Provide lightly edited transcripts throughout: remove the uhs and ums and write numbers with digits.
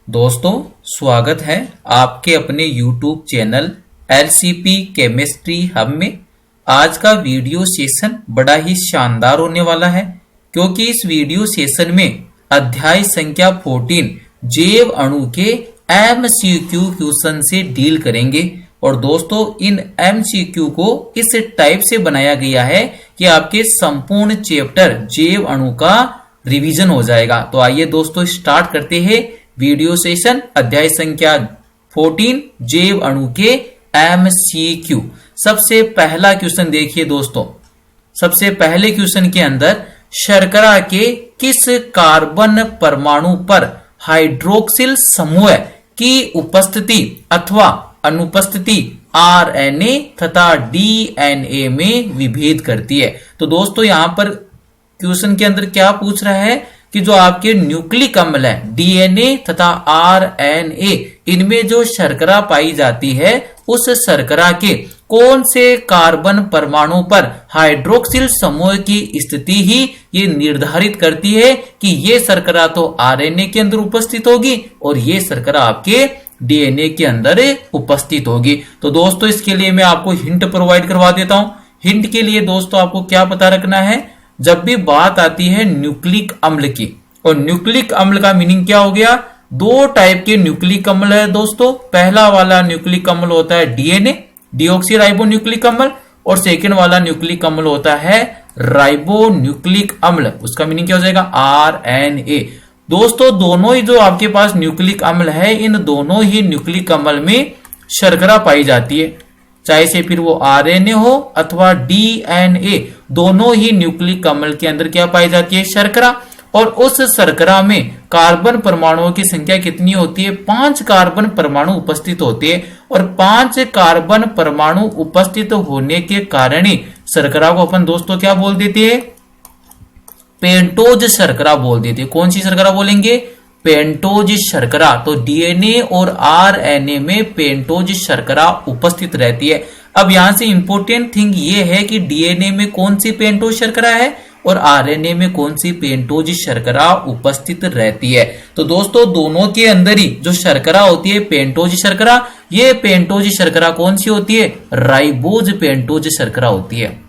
दोस्तों, स्वागत है आपके अपने YouTube channel LCP chemistry hub में। आज का वीडियो सेशन बड़ा ही शानदार होने वाला है, क्योंकि इस वीडियो सेशन में अध्याय संख्या 14 जैव अणु के MCQ क्वेश्चन से डील करेंगे। और दोस्तों, इन MCQ को इस टाइप से बनाया गया है कि आपके संपूर्ण चैप्टर जैव अणु का रिवीजन हो जाएगा। तो आइए दोस्तों, स्टार्ट करते हैं वीडियो सेशन अध्याय संख्या 14 जैव अणु के MCQ। सबसे पहला क्वेश्चन देखिए दोस्तों। सबसे पहले क्वेश्चन के अंदर शर्करा के किस कार्बन परमाणु पर हाइड्रोक्सिल समूह की उपस्थिति अथवा अनुपस्थिति RNA तथा DNA में विभेद करती है। तो दोस्तों, यहां पर क्वेश्चन के अंदर क्या पूछ रहा है कि जो आपके न्यूक्लिक अम्ल है DNA तथा RNA, इनमें जो शर्करा पाई जाती है उस शर्करा के कौन से कार्बन परमाणु पर हाइड्रोक्सिल समूह की स्थिति ही ये निर्धारित करती है कि ये शर्करा तो RNA के अंदर उपस्थित होगी और ये शर्करा आपके DNA के अंदर उपस्थित होगी। तो दोस्तों, इसके लिए मैं आपको हिंट प्रोवाइड करवा देता हूं। हिंट के लिए दोस्तों आपको क्या पता रखना है, जब भी बात आती है न्यूक्लिक अम्ल की, और न्यूक्लिक अम्ल का मीनिंग क्या हो गया, दो टाइप के न्यूक्लिक अम्ल है दोस्तों। पहला वाला न्यूक्लिक अम्ल होता है DNA डीऑक्सी राइबो न्यूक्लिक अम्ल, और सेकंड वाला न्यूक्लिक अम्ल होता है राइबो न्यूक्लिक अम्ल। उसका मीनिंग क्या हो जाएगा, RNA। दोस्तों, दोनों ही जो आपके पास न्यूक्लिक अम्ल है, इन दोनों ही न्यूक्लिक अम्ल में शर्करा पाई जाती है, चाहे से फिर वो RNA हो अथवा DNA। दोनों ही न्यूक्लिक अम्ल के अंदर क्या पाई जाती है, शर्करा। और उस शर्करा में कार्बन परमाणुओं की संख्या कितनी होती है, 5 कार्बन परमाणु उपस्थित होते हैं। और 5 कार्बन परमाणु उपस्थित होने के कारण ही शर्करा को अपन दोस्तों क्या बोल देते हैं, पेंटोज शर्करा बोल देते हैं। कौन सी शर्करा बोलेंगे, पेंटोज शर्करा। तो DNA और RNA में पेंटोज शर्करा उपस्थित रहती है। अब यहां से इंपॉर्टेंट थिंग ये है कि DNA में कौन सी पेंटोज शर्करा है और RNA में कौन सी पेंटोज शर्करा उपस्थित रहती है। तो दोस्तों, दोनों के अंदर ही जो शर्करा होती है पेंटोज शर्करा, ये पेंटोज शर्करा कौन सी होती है, राइबोज पेंटोज शर्करा होती है,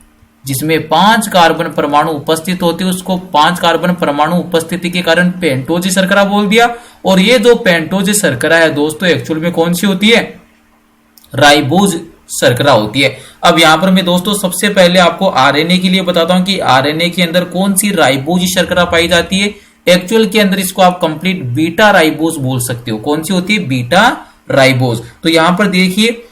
जिसमें 5 कार्बन परमाणु उपस्थित होते हैं। उसको 5 कार्बन परमाणु उपस्थिति के कारण पेंटोज शर्करा बोल दिया। और ये जो पेंटोज शर्करा है दोस्तों, एक्चुअल में कौन सी होती है, राइबोज शर्करा होती है। अब यहां पर मैं दोस्तों सबसे पहले आपको RNA के लिए बताता हूं कि RNA के अंदर कौन सी राइबोज शर्करा पाई जाती है। एक्चुअल के अंदर इसको आप कंप्लीट बीटा राइबोज बोल सकते हो। कौन सी होती है, बीटा राइबोज। तो यहां पर देखिए,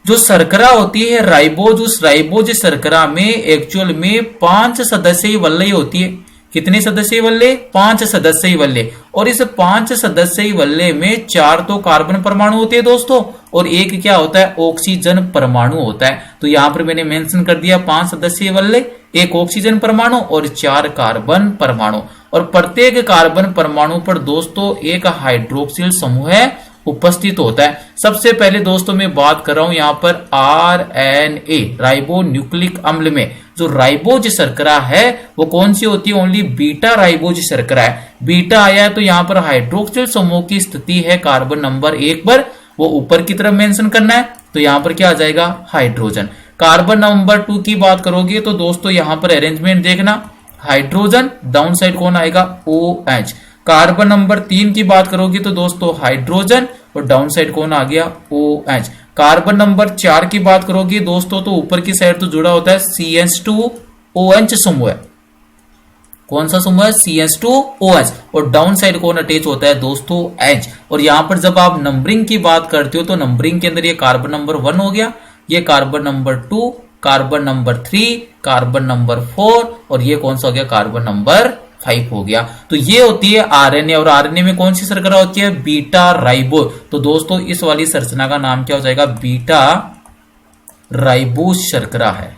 जो शर्करा होती है राइबोज, उस राइबोज शर्करा में एक्चुअल में 5 सदस्यीय वलय होती है। कितने सदस्यीय वलय, 5 सदस्यीय वलय। और इस 5 सदस्यीय वलय में 4 तो कार्बन परमाणु होते हैं दोस्तों, और एक क्या होता है, ऑक्सीजन परमाणु होता है। तो यहां पर मैंने मेंशन कर दिया 5 सदस्यीय वलय, एक ऑक्सीजन परमाणु और 4 कार्बन परमाणु। और प्रत्येक कार्बन परमाणु पर दोस्तों एक हाइड्रोक्सिल समूह उपस्थित होता है। सबसे पहले दोस्तों मैं बात कर रहा हूं यहां पर RNA राइबो न्यूक्लिक अम्ल में जो राइबोज शर्करा है वो कौन सी होती है, ओनली बीटा राइबोज शर्करा है। बीटा आया तो यहां पर हाइड्रोक्सिल समूह की स्थिति है कार्बन नंबर 1 पर, वो ऊपर की तरफ मेंशन करना है। तो यहां पर क्या आ जाएगा, हाइड्रोजन। कार्बन नंबर 2 की बात करोगे तो दोस्तों यहां पर अरेंजमेंट देखना, हाइड्रोजन, डाउन साइड कौन आएगा, OH। कार्बन नंबर 3 की बात करोगे तो दोस्तों हाइड्रोजन, और डाउन साइड कौन आ गया, OH। कार्बन नंबर 4 की बात करोगे दोस्तों तो ऊपर की साइड तो जुड़ा होता है CH2OH समूह है। कौन सा समूह है, CH2OH। और डाउन साइड कौन अटैच होता है दोस्तों, H। और यहां पर जब आप नंबरिंग की बात करते हो तो नंबरिंग के अंदर ये कार्बन नंबर 1 हो गया, ये carbon number 2, carbon number 3, carbon number 4, और ये कौन सा हो गया, कार्बन नंबर 5 हो गया। तो ये होती है RNA। और RNA में कौन सी शर्करा होती है, बीटा राइबो। तो दोस्तों इस वाली संरचना का नाम क्या हो जाएगा, बीटा राइबोज शर्करा है।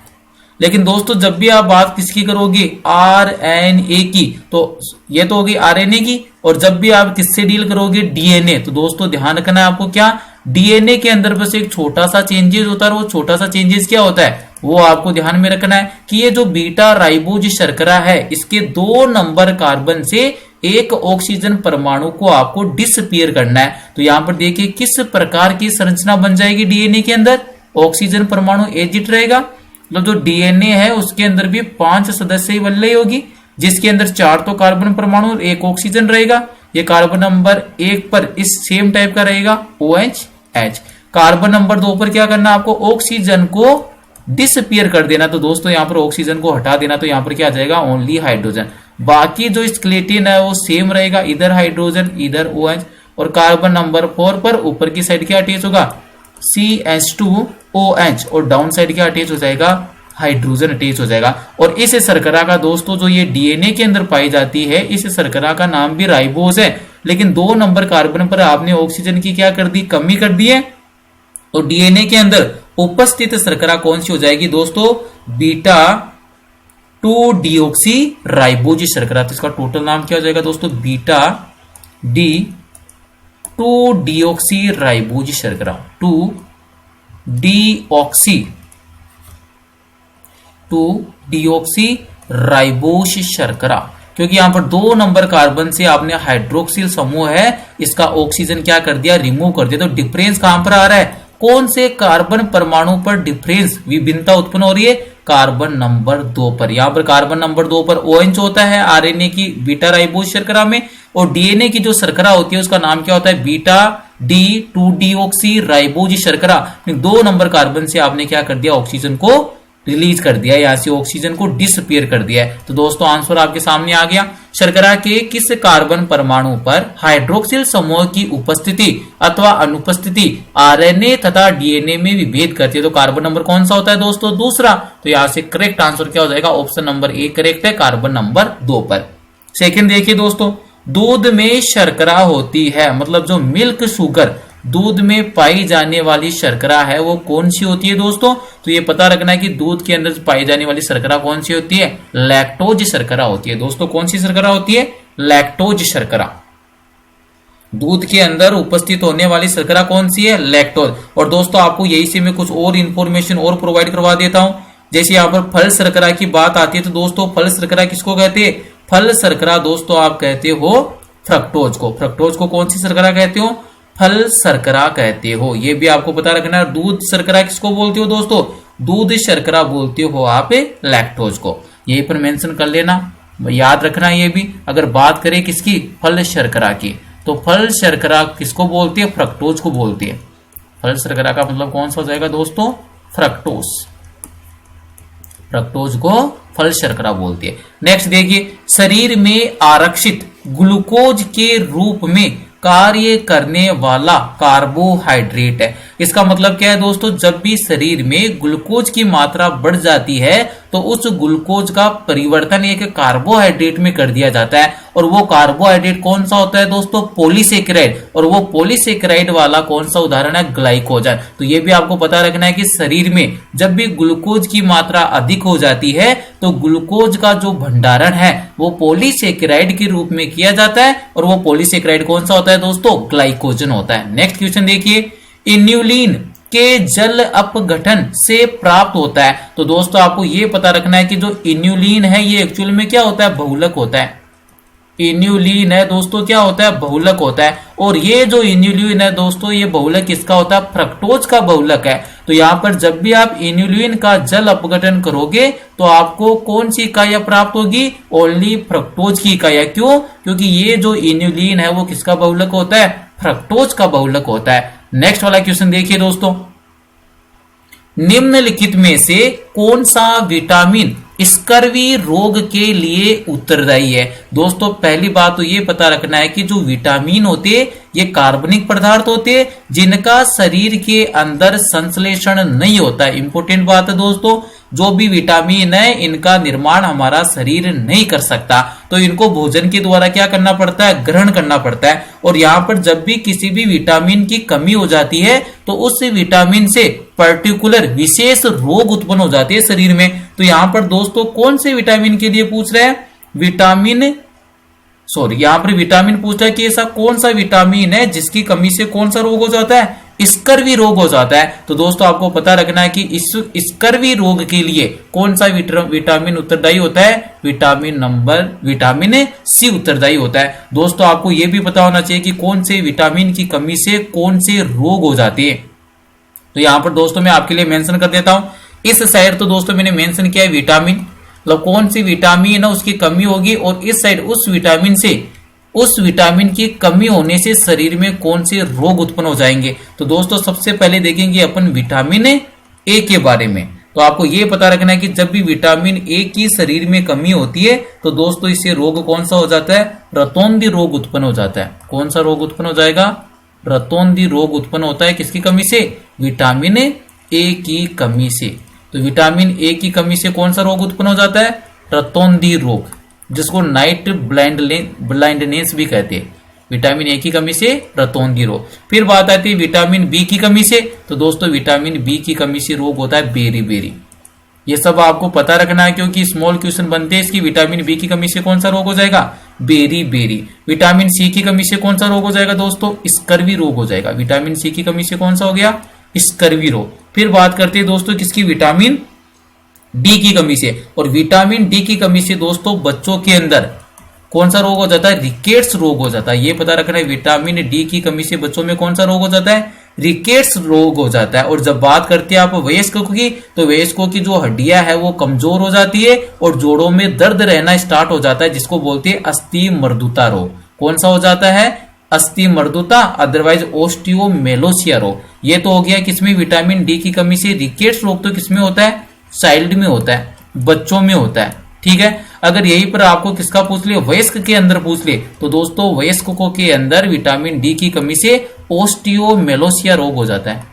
लेकिन दोस्तों जब भी आप बात किसकी करोगे, RNA की, तो ये तो होगी RNA की। और जब भी आप किससे डील करोगे, DNA। तो दोस्तों ध्यान रखना है आपको, क्या DNA के अंदर बस एक छोटा सा चेंजेस होता है। वो छोटा सा चेंजेस क्या होता है, वो आपको ध्यान में रखना है कि ये जो बीटा राइबोज शर्करा है इसके 2 नंबर कार्बन से एक ऑक्सीजन परमाणु को आपको डिसअपीयर करना है। तो यहां पर देखिए किस प्रकार की संरचना बन जाएगी डीएनए के अंदर, ऑक्सीजन परमाणु एजिट रहेगा, मतलब जो डीएनए है उसके अंदर भी 5 सदस्य वल्लय होगी, जिसके अंदर 4 तो कार्बन परमाणु और 1 ऑक्सीजन रहेगा। ये कार्बन नंबर 1 पर इस सेम टाइप का रहेगा OH। कार्बन नंबर 2 पर क्या करना, आपको ऑक्सीजन को डिसअपीयर कर देना। तो दोस्तों यहां पर ऑक्सीजन को हटा देना, तो यहां पर क्या आ जाएगा, ओनली हाइड्रोजन। बाकी जो स्केलेटन है वो सेम रहेगा, इधर हाइड्रोजन इधर OH। और कार्बन नंबर 4 पर ऊपर की साइड क्या अटैच होगा, CH2OH, और डाउन साइड क्या अटैच हो जाएगा, हाइड्रोजन अटैच हो जाएगा। और इस शर्करा का दोस्तों जो ये डीएनए के अंदर पाई जाती है, इस शर्करा का नाम भी राइबोज है। लेकिन 2 नंबर कार्बन पर आपने ऑक्सीजन की क्या कर दी, कमी कर दी है। तो डीएनए के अंदर उपस्थित शर्करा कौन सी हो जाएगी दोस्तों, बीटा 2 डीऑक्सी राइबोज शर्करा। तो इसका टोटल नाम क्या हो जाएगा दोस्तों, बीटा डी 2 डीऑक्सी राइबोज शर्करा, 2 डीऑक्सी राइबोज शर्करा। क्योंकि यहां पर 2 नंबर कार्बन से आपने हाइड्रोक्सिल समूह है, इसका ऑक्सीजन क्या कर दिया, रिमूव कर दिया। तो डिफरेंस कहां पर आ रहा है, कौन से कार्बन परमाणु पर डिफरेंस, विभिन्नता उत्पन्न हो रही है, कार्बन नंबर 2 पर। यहां पर कार्बन नंबर 2 पर OH होता है आरएनए की बीटा राइबोज शर्करा में, और डीएनए की जो शर्करा होती है उसका नाम क्या होता है, बीटा डी 2 डीऑक्सी राइबोज शर्करा। 2 नंबर कार्बन से आपने क्या कर दिया, ऑक्सीजन को रिलीज कर दिया, यहां से ऑक्सीजन को डिसअपीयर कर दिया है। तो दोस्तों आंसर आपके सामने आ गया। शर्करा के किस कार्बन परमाणु पर हाइड्रोक्सिल समूह की उपस्थिति अथवा अनुपस्थिति आरएनए तथा डीएनए में विभेद करती है। तो कार्बन नंबर कौन सा होता है दोस्तों, दूसरा। तो यहां से करेक्ट आंसर क्या हो जाएगा, ऑप्शन नंबर ए करेक्ट है, कार्बन नंबर 2 पर। सेकंड देखिए दोस्तों, दूध में शर्करा होती है, मतलब जो मिल्क शुगर, दूध में पाई जाने वाली शर्करा है वो कौन सी होती है दोस्तों। तो ये पता रखना है कि दूध के अंदर पाई जाने वाली शर्करा कौन सी होती है, लैक्टोज शर्करा होती है दोस्तों। कौन सी शर्करा होती है, लैक्टोज शर्करा। दूध के अंदर उपस्थित होने वाली शर्करा कौन सी है, लैक्टोज। और दोस्तों आपको यही से मैं कुछ और इंफॉर्मेशन और प्रोवाइड करवा देता हूं। जैसे यहाँ पर फल शर्करा की बात आती है, तो दोस्तों फल शर्करा किसको कहते हैं, फल शर्करा दोस्तों आप कहते हो फ्रक्टोज को। फ्रक्टोज को कौन सी शर्करा कहते हो, फल शर्करा कहते हो। ये भी आपको पता रखना है। दूध शर्करा किसको बोलते हो दोस्तों, दूध शर्करा बोलते हो आप लैक्टोज को। यही पर मेंशन कर लेना, याद रखना। ये भी अगर बात करें किसकी, फल शर्करा की, तो फल शर्करा किसको बोलती है, फ्रक्टोज को बोलती है। फल शर्करा का मतलब कौन सा हो जाएगा दोस्तों, फ्रक्टोज। फ्रक्टोज को फल शर्करा बोलती है। नेक्स्ट देखिए, शरीर में आरक्षित ग्लूकोज के रूप में कार्य करने वाला कार्बोहाइड्रेट है। इसका मतलब क्या है दोस्तों, जब भी शरीर में ग्लूकोज की मात्रा बढ़ जाती है तो उस ग्लूकोज का परिवर्तन एक कार्बोहाइड्रेट में कर दिया जाता है। और वो कार्बोहाइड्रेट कौन सा होता है दोस्तों, पॉलीसेकेराइड। और वो पॉलीसेकेराइड वाला कौन सा उदाहरण है, ग्लाइकोजन। तो ये भी आपको पता रखना है कि शरीर में जब भी ग्लूकोज की मात्रा अधिक हो जाती है तो ग्लूकोज का जो भंडारण है वो पॉलीसेकेराइड के रूप में किया जाता है। और वो पॉलीसेकेराइड कौन सा होता है दोस्तों, ग्लाइकोजन होता है। नेक्स्ट क्वेश्चन देखिए, इन्यूलिन के जल अपघटन से प्राप्त होता है। तो दोस्तों आपको यह पता रखना है कि जो इन्यूलिन है ये एक्चुअल में क्या होता है, बहुलक होता है। इन्यूलिन है दोस्तों क्या होता है, बहुलक होता है। और ये जो इन्यूलिन है दोस्तों, ये बहुलक किसका होता है, फ्रक्टोज का बहुलक है। तो यहां पर जब भी आप इन्यूलिन का जल अपघटन करोगे तो आपको कौन सी इकाइयां प्राप्त होगी, ओनली फ्रक्टोज की इकाइयां। क्यों, क्योंकि ये जो इन्यूलिन है वो किसका बहुलक होता है, फ्रक्टोज का बहुलक होता है। नेक्स्ट वाला क्वेश्चन देखिए दोस्तों, निम्नलिखित में से कौन सा विटामिन स्कर्वी रोग के लिए उत्तरदायी है। दोस्तों पहली बात तो ये पता रखना है कि जो विटामिन होते हैं ये कार्बनिक पदार्थ होते हैं जिनका शरीर के अंदर संश्लेषण नहीं होता है। इंपॉर्टेंट बात है दोस्तों, जो भी विटामिन है इनका निर्माण हमारा शरीर नहीं कर सकता, तो इनको भोजन के द्वारा क्या करना पड़ता है, ग्रहण करना पड़ता है। और यहाँ पर जब भी किसी भी विटामिन की कमी हो जाती है तो उस विटामिन से पर्टिकुलर विशेष रोग उत्पन्न हो जाते हैं शरीर में। तो यहाँ पर दोस्तों कौन से विटामिन के लिए पूछ रहे हैं, यहाँ पर विटामिन पूछ रहा है कि ऐसा कौन सा विटामिन है जिसकी कमी से कौन सा रोग हो जाता है, स्कर्वी रोग हो जाता है। तो दोस्तों आपको पता रखना है कि इस स्कर्वी रोग के लिए कौन सा विटामिन उत्तरदायी होता है, विटामिन सी उत्तरदायी होता है। दोस्तों आपको यह भी पता होना चाहिए कि कौन से विटामिन की कमी से कौन से रोग हो जाते हैं। तो यहां पर दोस्तों मैं आपके लिए मेंशन कर देता हूं। इस साइड तो दोस्तों मैंने मेंशन किया है विटामिन, मतलब कौन सी विटामिन है उसकी कमी होगी, और इस साइड उस विटामिन की कमी होने से शरीर में कौन से रोग उत्पन्न हो जाएंगे। तो दोस्तों सबसे पहले देखेंगे अपन विटामिन ए के बारे में। तो आपको यह पता रखना है कि जब भी विटामिन ए की शरीर में कमी होती है तो दोस्तों इससे रोग कौन सा हो जाता है, रतौंधी रोग उत्पन्न हो जाता है। कौन सा रोग उत्पन्न हो जाएगा, रतौंधी रोग उत्पन्न होता है। किसकी कमी से, विटामिन ए की कमी से। तो विटामिन ए की कमी से कौन सा रोग उत्पन्न हो जाता है, रतौंधी रोग, जिसको नाइट ब्लाइंडनेस भी कहते हैं। विटामिन ए की कमी से रतौंधी रोग। फिर बात आती है विटामिन बी की कमी से। तो दोस्तों विटामिन बी की कमी से रोग होता है बेरी। ये सब आपको पता रखना है क्योंकि स्मॉल क्वेश्चन बनते हैं इसकी। विटामिन बी की कमी से कौन सा रोग हो जाएगा, बेरी। विटामिन सी की कमी से कौन सा रोग हो जाएगा दोस्तों, स्कर्वी रोग हो जाएगा। विटामिन सी की कमी से कौन सा हो गया, स्कर्वी रोग। फिर बात करते हैं दोस्तों किसकी, विटामिन डी की कमी से। और विटामिन डी की कमी से दोस्तों बच्चों के अंदर कौन सा रोग हो जाता है, रिकेट्स रोग हो जाता है। ये पता रखना है विटामिन डी की कमी से बच्चों में कौन सा रोग हो जाता है, रिकेट्स रोग हो जाता है। और जब बात करते हैं आप वयस्कों की, तो वयस्कों की जो हड्डियां है वो कमजोर हो जाती है और जोड़ों में दर्द रहना स्टार्ट हो जाता है, जिसको बोलते हैं अस्थि मर्दुता रोग। कौन सा हो जाता है, अस्थि मर्दुता, अदरवाइज ओस्टियोमेलोसिया रोग। ये तो हो गया किसमें, विटामिन डी की कमी से। रिकेट्स रोग तो किसमें होता है, चाइल्ड में होता है, बच्चों में होता है। ठीक है, अगर यही पर आपको किसका पूछ ले, वयस्क के अंदर पूछ ले, तो दोस्तों वयस्कों के अंदर विटामिन डी की कमी से ओस्टियोमेलोसिया रोग हो जाता है।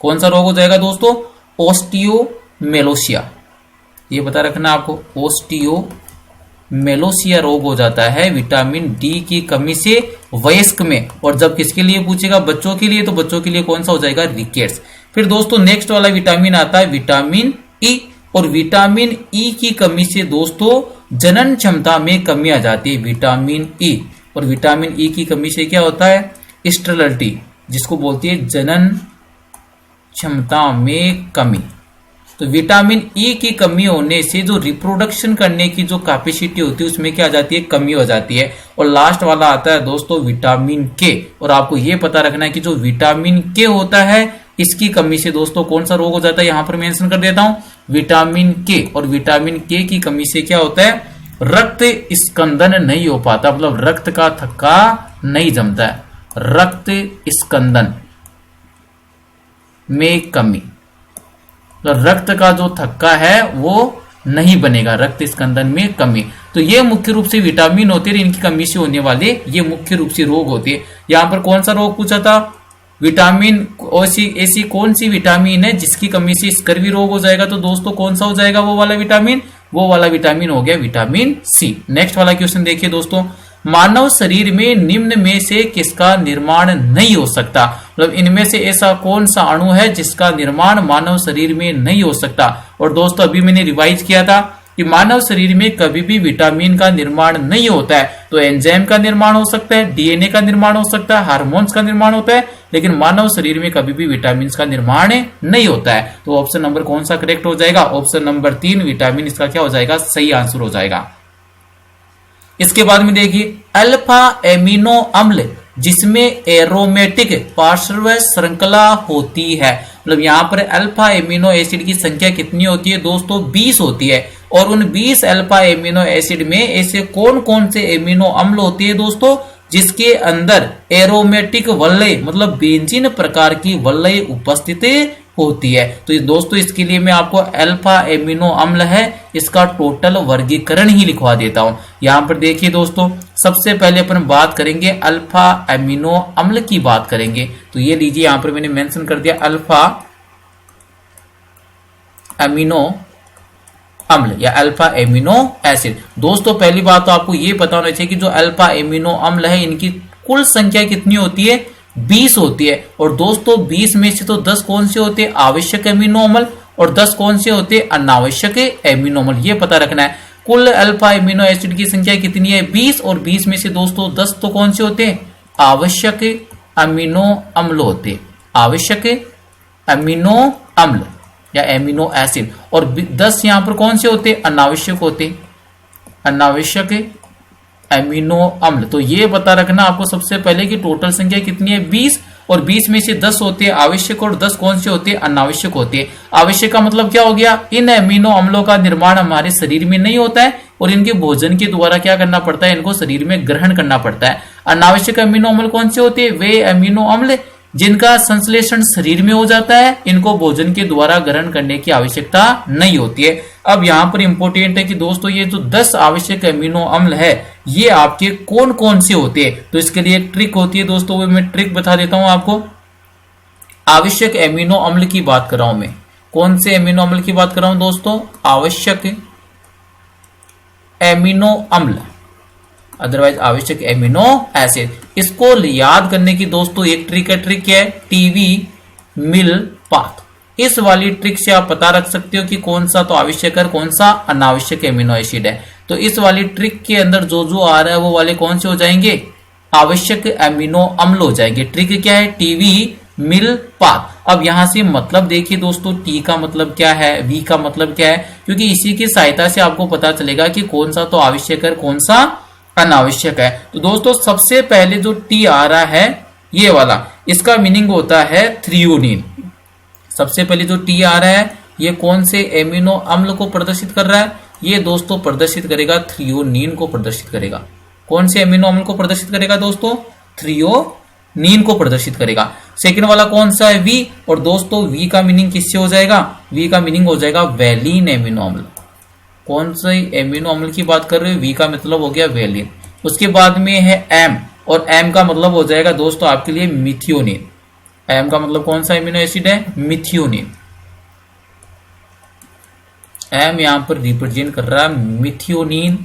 कौन सा रोग हो जाएगा दोस्तों, ओस्टियोमेलोसिया। ये पता रखना आपको, ओस्टियोमेलोसिया रोग हो जाता है विटामिन डी की कमी से वयस्क में। और जब किसके लिए पूछेगा, बच्चों के लिए, तो बच्चों के लिए कौन सा हो जाएगा, रिकेट्स। फिर दोस्तों नेक्स्ट वाला विटामिन आता है विटामिन ई। और विटामिन ई की कमी से दोस्तों जनन क्षमता में कमी आ जाती है, विटामिन ई। और विटामिन ई की कमी से क्या होता है, स्टेरिलिटी, जिसको बोलती है जनन क्षमता में कमी। तो विटामिन ई की कमी होने से जो रिप्रोडक्शन करने की जो कैपेसिटी होती है उसमें क्या आ जाती है, कमी हो जाती है। और लास्ट वाला आता है दोस्तों विटामिन के। और आपको यह पता रखना है कि जो विटामिन के होता है इसकी कमी से दोस्तों कौन सा रोग हो जाता है, यहां पर मेंशन कर देता हूं, विटामिन के। और विटामिन के की कमी से क्या होता है, रक्त स्कंदन नहीं हो पाता, मतलब रक्त का थक्का नहीं जमता है, रक्त स्कंदन में कमी, मतलब रक्त का जो थक्का है वो नहीं बनेगा, रक्त स्कंदन में कमी। तो ये मुख्य रूप से विटामिन होते हैं, इनकी कमी से होने वाले ये मुख्य रूप से रोग होते हैं। यहां पर कौन सा रोग पूछा था, विटामिन ऐसी कौन सी विटामिन है जिसकी कमी से स्कर्वी रोग हो जाएगा। तो दोस्तों कौन सा हो जाएगा वो वाला विटामिन हो गया विटामिन सी। नेक्स्ट वाला क्वेश्चन देखिए दोस्तों, मानव शरीर में निम्न में से किसका निर्माण नहीं हो सकता, मतलब इनमें से ऐसा कौन सा अणु है जिसका निर्माण मानव शरीर में नहीं हो सकता। और दोस्तों अभी मैंने रिवाइज किया था कि मानव शरीर में कभी भी विटामिन का निर्माण नहीं होता है। तो एंजाइम का निर्माण हो सकता है, डीएनए का निर्माण हो सकता है, हार्मोन्स का निर्माण होता है, लेकिन मानव शरीर में कभी भी विटामिन का निर्माण नहीं होता है। तो ऑप्शन नंबर कौन सा करेक्ट हो जाएगा, ऑप्शन नंबर 3 विटामिन इसका क्या हो जाएगा, सही आंसर हो जाएगा। इसके बाद में देखिए अल्फा एमिनो अम्ल जिसमें एरोमेटिक पार्श्व श्रृंखला होती है, मतलब यहाँ पर अल्फा एमिनो एसिड की संख्या कितनी होती है दोस्तों, 20 होती है। और उन 20 अल्फा एमिनो एसिड में ऐसे कौन कौन से एमिनो अम्ल होते हैं दोस्तों, जिसके अंदर एरोमेटिक वलय मतलब बेंजीन प्रकार की वलय उपस्थित होती है। तो दोस्तों इसके लिए मैं आपको अल्फा एमिनो अम्ल है इसका टोटल वर्गीकरण ही लिखवा देता हूं। यहां पर देखिए दोस्तों, सबसे पहले अपन बात करेंगे अल्फा एमिनो अम्ल की बात करेंगे। तो ये लीजिए यहां पर मैंने मेंशन कर दिया अल्फा एमिनो अम्ल या अल्फा एमिनो एसिड। दोस्तों पहली बात तो आपको यह पता होना चाहिए कि जो अल्फा एमिनो अम्ल है इनकी कुल संख्या कितनी होती है, 20 होती है। और दोस्तों 20 में से तो 10 कौन से होते हैं, आवश्यक एमिनो अम्ल, और 10 कौन से होते हैं, अनावश्यक एमिनो अम्ल। ये पता रखना है। कुल अल्फा एमिनो एसिड की संख्या कितनी है, 20, और 20 में से दोस्तों 10 तो कौन से होते हैं, आवश्यक अमीनो अम्ल होते, आवश्यक अमीनो अम्ल या एमिनो एसिड, और 10 यहां पर कौन से होते, अनावश्यक होते, अनावश्यक एमिनो अम्ल। तो ये पता रखना आपको सबसे पहले कि टोटल संख्या कितनी है, 20, और 20 में से 10 होते हैं आवश्यक और 10 कौन से होते हैं, अनावश्यक होते हैं। आवश्यक का मतलब क्या हो गया, इन एमिनो अम्लों का निर्माण हमारे शरीर में नहीं होता है और इनके भोजन के द्वारा क्या करना पड़ता है, इनको शरीर में ग्रहण करना पड़ता है। अनावश्यक अमीनो अम्ल कौन से होते हैं, वे अमीनो अम्ल जिनका संश्लेषण शरीर में हो जाता है, इनको भोजन के द्वारा ग्रहण करने की आवश्यकता नहीं होती है। अब यहां पर इंपॉर्टेंट है कि दोस्तों ये जो 10 आवश्यक अमीनो अम्ल है ये आपके कौन कौन से होते हैं, तो इसके लिए एक ट्रिक होती है दोस्तों, वो मैं ट्रिक बता देता हूं आपको। आवश्यक अमीनो अम्ल की बात कर रहा हूं मैं, कौन से अमीनो अम्ल की बात कर रहा हूं दोस्तों, आवश्यक एमिनो अम्ल, अदरवाइज आवश्यक एमिनो एसिड। इसको याद करने की दोस्तों एक ट्रिक है, टीवी मिल पाथ। इस वाली ट्रिक से आप पता रख सकते हो कि कौन सा तो आवश्यक है, कौन सा अनावश्यक एमिनो एसिड है। तो इस वाली ट्रिक के अंदर जो जो आ रहा है वो वाले कौन से हो जाएंगे, आवश्यक एमिनो अम्ल हो जाएंगे। ट्रिक क्या है, टीवी मिल पाथ। अब यहां से मतलब देखिए दोस्तों, टी का मतलब क्या है, वी का मतलब क्या है, क्योंकि इसी की सहायता से आपको पता चलेगा कि कौन सा तो आवश्यक है, कौन सा अनावश्यक है। तो दोस्तों सबसे पहले जो टी आ रहा है ये वाला, इसका मीनिंग होता है थ्रियोनिन। सबसे पहले जो टी आ रहा है ये कौन से एमिनो अम्ल को प्रदर्शित कर रहा है, ये दोस्तों प्रदर्शित करेगा थ्रियोनिन को प्रदर्शित करेगा। कौन से एमिनो अम्ल को प्रदर्शित करेगा दोस्तों, थ्रियोनिन को प्रदर्शित करेगा। सेकंड वाला कौन सा है, वी, और दोस्तों वी का मीनिंग किससे हो जाएगा, वी का मीनिंग हो जाएगा वैलिन एमिनो अम्ल। कौन से एमिनो अम्ल की बात कर रहे हो, वी का मतलब हो गया वैलिन। उसके बाद में है एम, और एम का मतलब हो जाएगा दोस्तों आपके लिए मिथियोनिन। एम का मतलब कौन सा एमिनो एसिड है, मिथियोनिन। एम यहां पर रिप्रेजेंट कर रहा है मिथियोनिन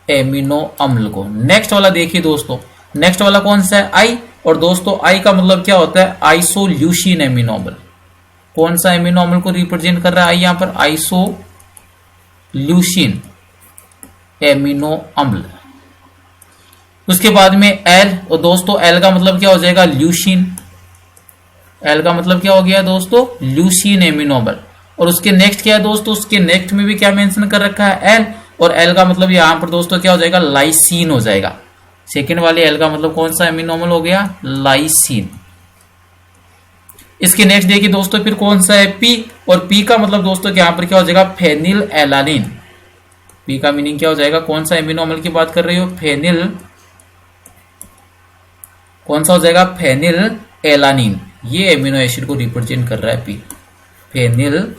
एमिनो अम्ल को। नेक्स्ट वाला देखिए दोस्तों, नेक्स्ट वाला कौन सा है, आई, और दोस्तों आई का मतलब क्या होता है, आइसोल्यूसिन एमिनो अम्ल। कौन सा एमिनो अम्ल को रिप्रेजेंट कर रहा है आई, यहां पर आइसोल्यूसिन एमिनो अम्ल। उसके बाद में एल, और दोस्तों एल का मतलब क्या हो जाएगा, ल्यूसिन। एल का मतलब क्या हो गया दोस्तों, ल्यूसिन एमिनो अम्ल। और उसके नेक्स्ट क्या है दोस्तों, उसके नेक्स्ट में भी क्या मेंशन कर रखा है, एल, और एल का मतलब यहां पर दोस्तों क्या हो जाएगा, लाइसिन हो जाएगा। सेकेंड वाले एल का मतलब कौन सा एमिनो अम्ल हो गया, लाइसिन। इसके नेक्स्ट देखिए दोस्तों फिर कौन सा है, पी, और पी का मतलब दोस्तों यहां पर क्या हो जाएगा, फेनिल एलानिन। पी का मीनिंग क्या हो जाएगा, कौन सा एमिनो अम्ल की बात कर रही हो, फेनिल, कौन सा हो जाएगा, फेनिल एलानिन। ये एमिनो एसिड को रिप्रेजेंट कर रहा है पी, फेनिल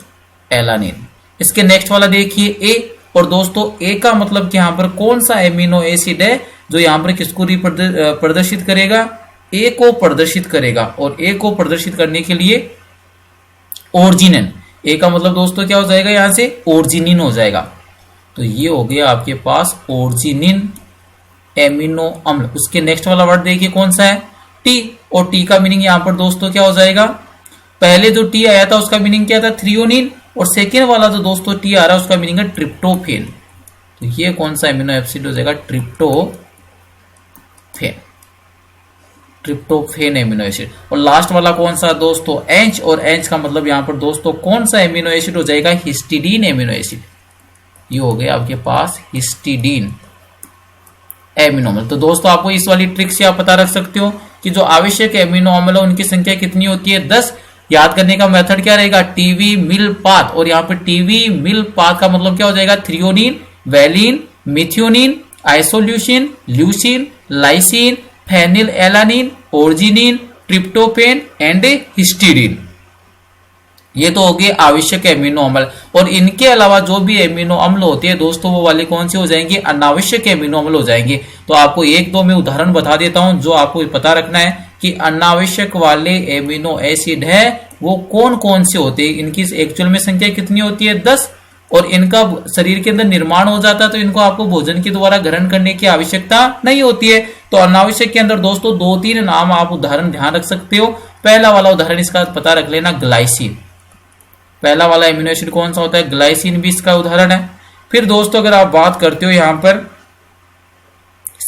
एलानिन। इसके नेक्स्ट वाला देखिए ए, और दोस्तों ए का मतलब कि यहां पर कौन सा एमिनो एसिड है जो यहां पर किसको प्रदर्शित करेगा, ए को प्रदर्शित करेगा। और ए को प्रदर्शित करने के लिए ओर्जिनिन, ए का मतलब दोस्तों क्या हो जाएगा, यहां से ओर्जिनिन हो जाएगा। तो ये हो गया आपके पास ओर्जिनिन एमिनो अम्ल। उसके नेक्स्ट वाला वर्ड देखिए कौन सा है, टी, और टी का मीनिंग यहां पर दोस्तों क्या हो जाएगा, पहले जो टी आया था उसका मीनिंग क्या था, थ्रियोनिन, और सेकेंड वाला जो दोस्तों टी आ रहा है उसका मीनिंग है ट्रिप्टोफेन। तो ये कौन सा एमिनो एसिड हो जाएगा, ट्रिप्टोफेन, ट्रिप्टोफेन एमिनो एसिड। और लास्ट वाला कौन सा दोस्तों, एच, और एच का मतलब यहां पर दोस्तों कौन सा एमिनो एसिड हो जाएगा, हिस्टिडीन एमिनो एसिड। ये हो गया आपके पास हिस्टिडीन एमिनो अम्ल। तो दोस्तों आपको इस वाली ट्रिक से आप पता रख सकते हो कि जो आवश्यक एमिनो अम्ल है उनकी संख्या कितनी होती है, 10। याद करने का मेथड क्या रहेगा, टीवी मिल पाथ, और यहाँ पर टीवी मिल पाथ का मतलब क्या हो जाएगा, threonine, valine, methionine, isoleucine, leucine, lysine, phenylalanine, arginine, tryptophan and histidine. ये तो हो गए आवश्यक एमिनो अम्ल। और इनके अलावा जो भी एमिनो अम्ल होते हैं दोस्तों वो वाले कौन से हो जाएंगे, अनावश्यक एमिनो अम्ल हो जाएंगे। तो आपको एक दो मैं उदाहरण बता देता हूं जो आपको पता रखना है कि अनावश्यक वाले एमिनो एसिड है वो कौन कौन से होते हैं, इनकी एक्चुअल में संख्या कितनी होती है, 10, और इनका शरीर के अंदर निर्माण हो जाता है तो इनको आपको भोजन के द्वारा ग्रहण करने की आवश्यकता नहीं होती है। तो अनावश्यक के अंदर दोस्तों 2-3 नाम आप उदाहरण ध्यान रख सकते हो। पहला वाला उदाहरण इसका पता रख लेना, ग्लाइसिन। पहला वाला एमिनो एसिड कौन सा होता है, ग्लाइसिन भी इसका उदाहरण है। फिर दोस्तों अगर आप बात करते हो यहां पर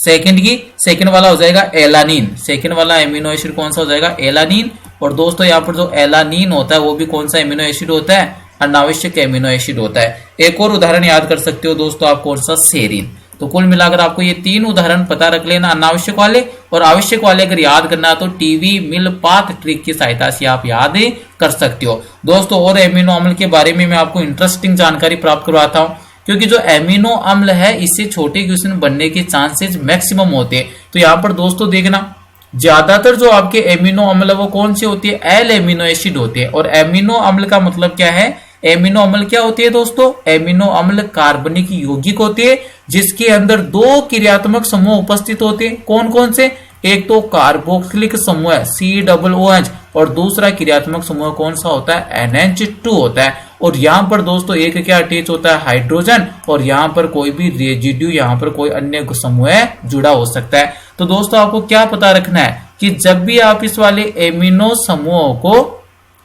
सेकंड वाला हो जाएगा एलानिन। सेकंड वाला एमिनो एसिड कौन सा हो जाएगा? एलानिन। और दोस्तों यहाँ पर जो एलानिन होता है वो भी कौन सा एमिनो एसिड होता है? अनावश्यक एमिनो एसिड होता है। एक और उदाहरण याद कर सकते हो दोस्तों आप, कौन सा? सेरीन। तो कुल मिलाकर आपको ये 3 उदाहरण पता रख लेना, अनावश्यक वाले और आवश्यक वाले। अगर याद करना है तो टीवी मिल पाथ ट्रिक की सहायता से आप याद कर सकते हो दोस्तों। और एमिनो अम्ल के बारे में मैं आपको इंटरेस्टिंग जानकारी प्राप्त करवाता हूँ, क्योंकि जो एमिनो अम्ल है इससे छोटे क्वेश्चन बनने के चांसेस मैक्सिमम होते हैं। तो यहाँ पर दोस्तों देखना, ज्यादातर जो आपके एमिनो अम्ल है वो कौन से होती है? एल एमिनो एसिड होते हैं। और एमिनो अम्ल का मतलब क्या है? एमिनो अम्ल क्या होती है दोस्तों? एमिनो अम्ल कार्बनिक यौगिक होती है जिसके अंदर 2 क्रियात्मक समूह उपस्थित होते हैं। कौन कौन से? एक तो कार्बोक्सिलिक समूह है COOH, और दूसरा क्रियात्मक समूह कौन सा होता है? NH2 होता है। और यहाँ पर दोस्तों एक क्या अटैच होता है? हाइड्रोजन। और यहाँ पर कोई भी रेजिड्यू, यहाँ पर कोई अन्य समूह जुड़ा हो सकता है। तो दोस्तों आपको क्या पता रखना है कि जब भी आप इस वाले एमिनो समूह को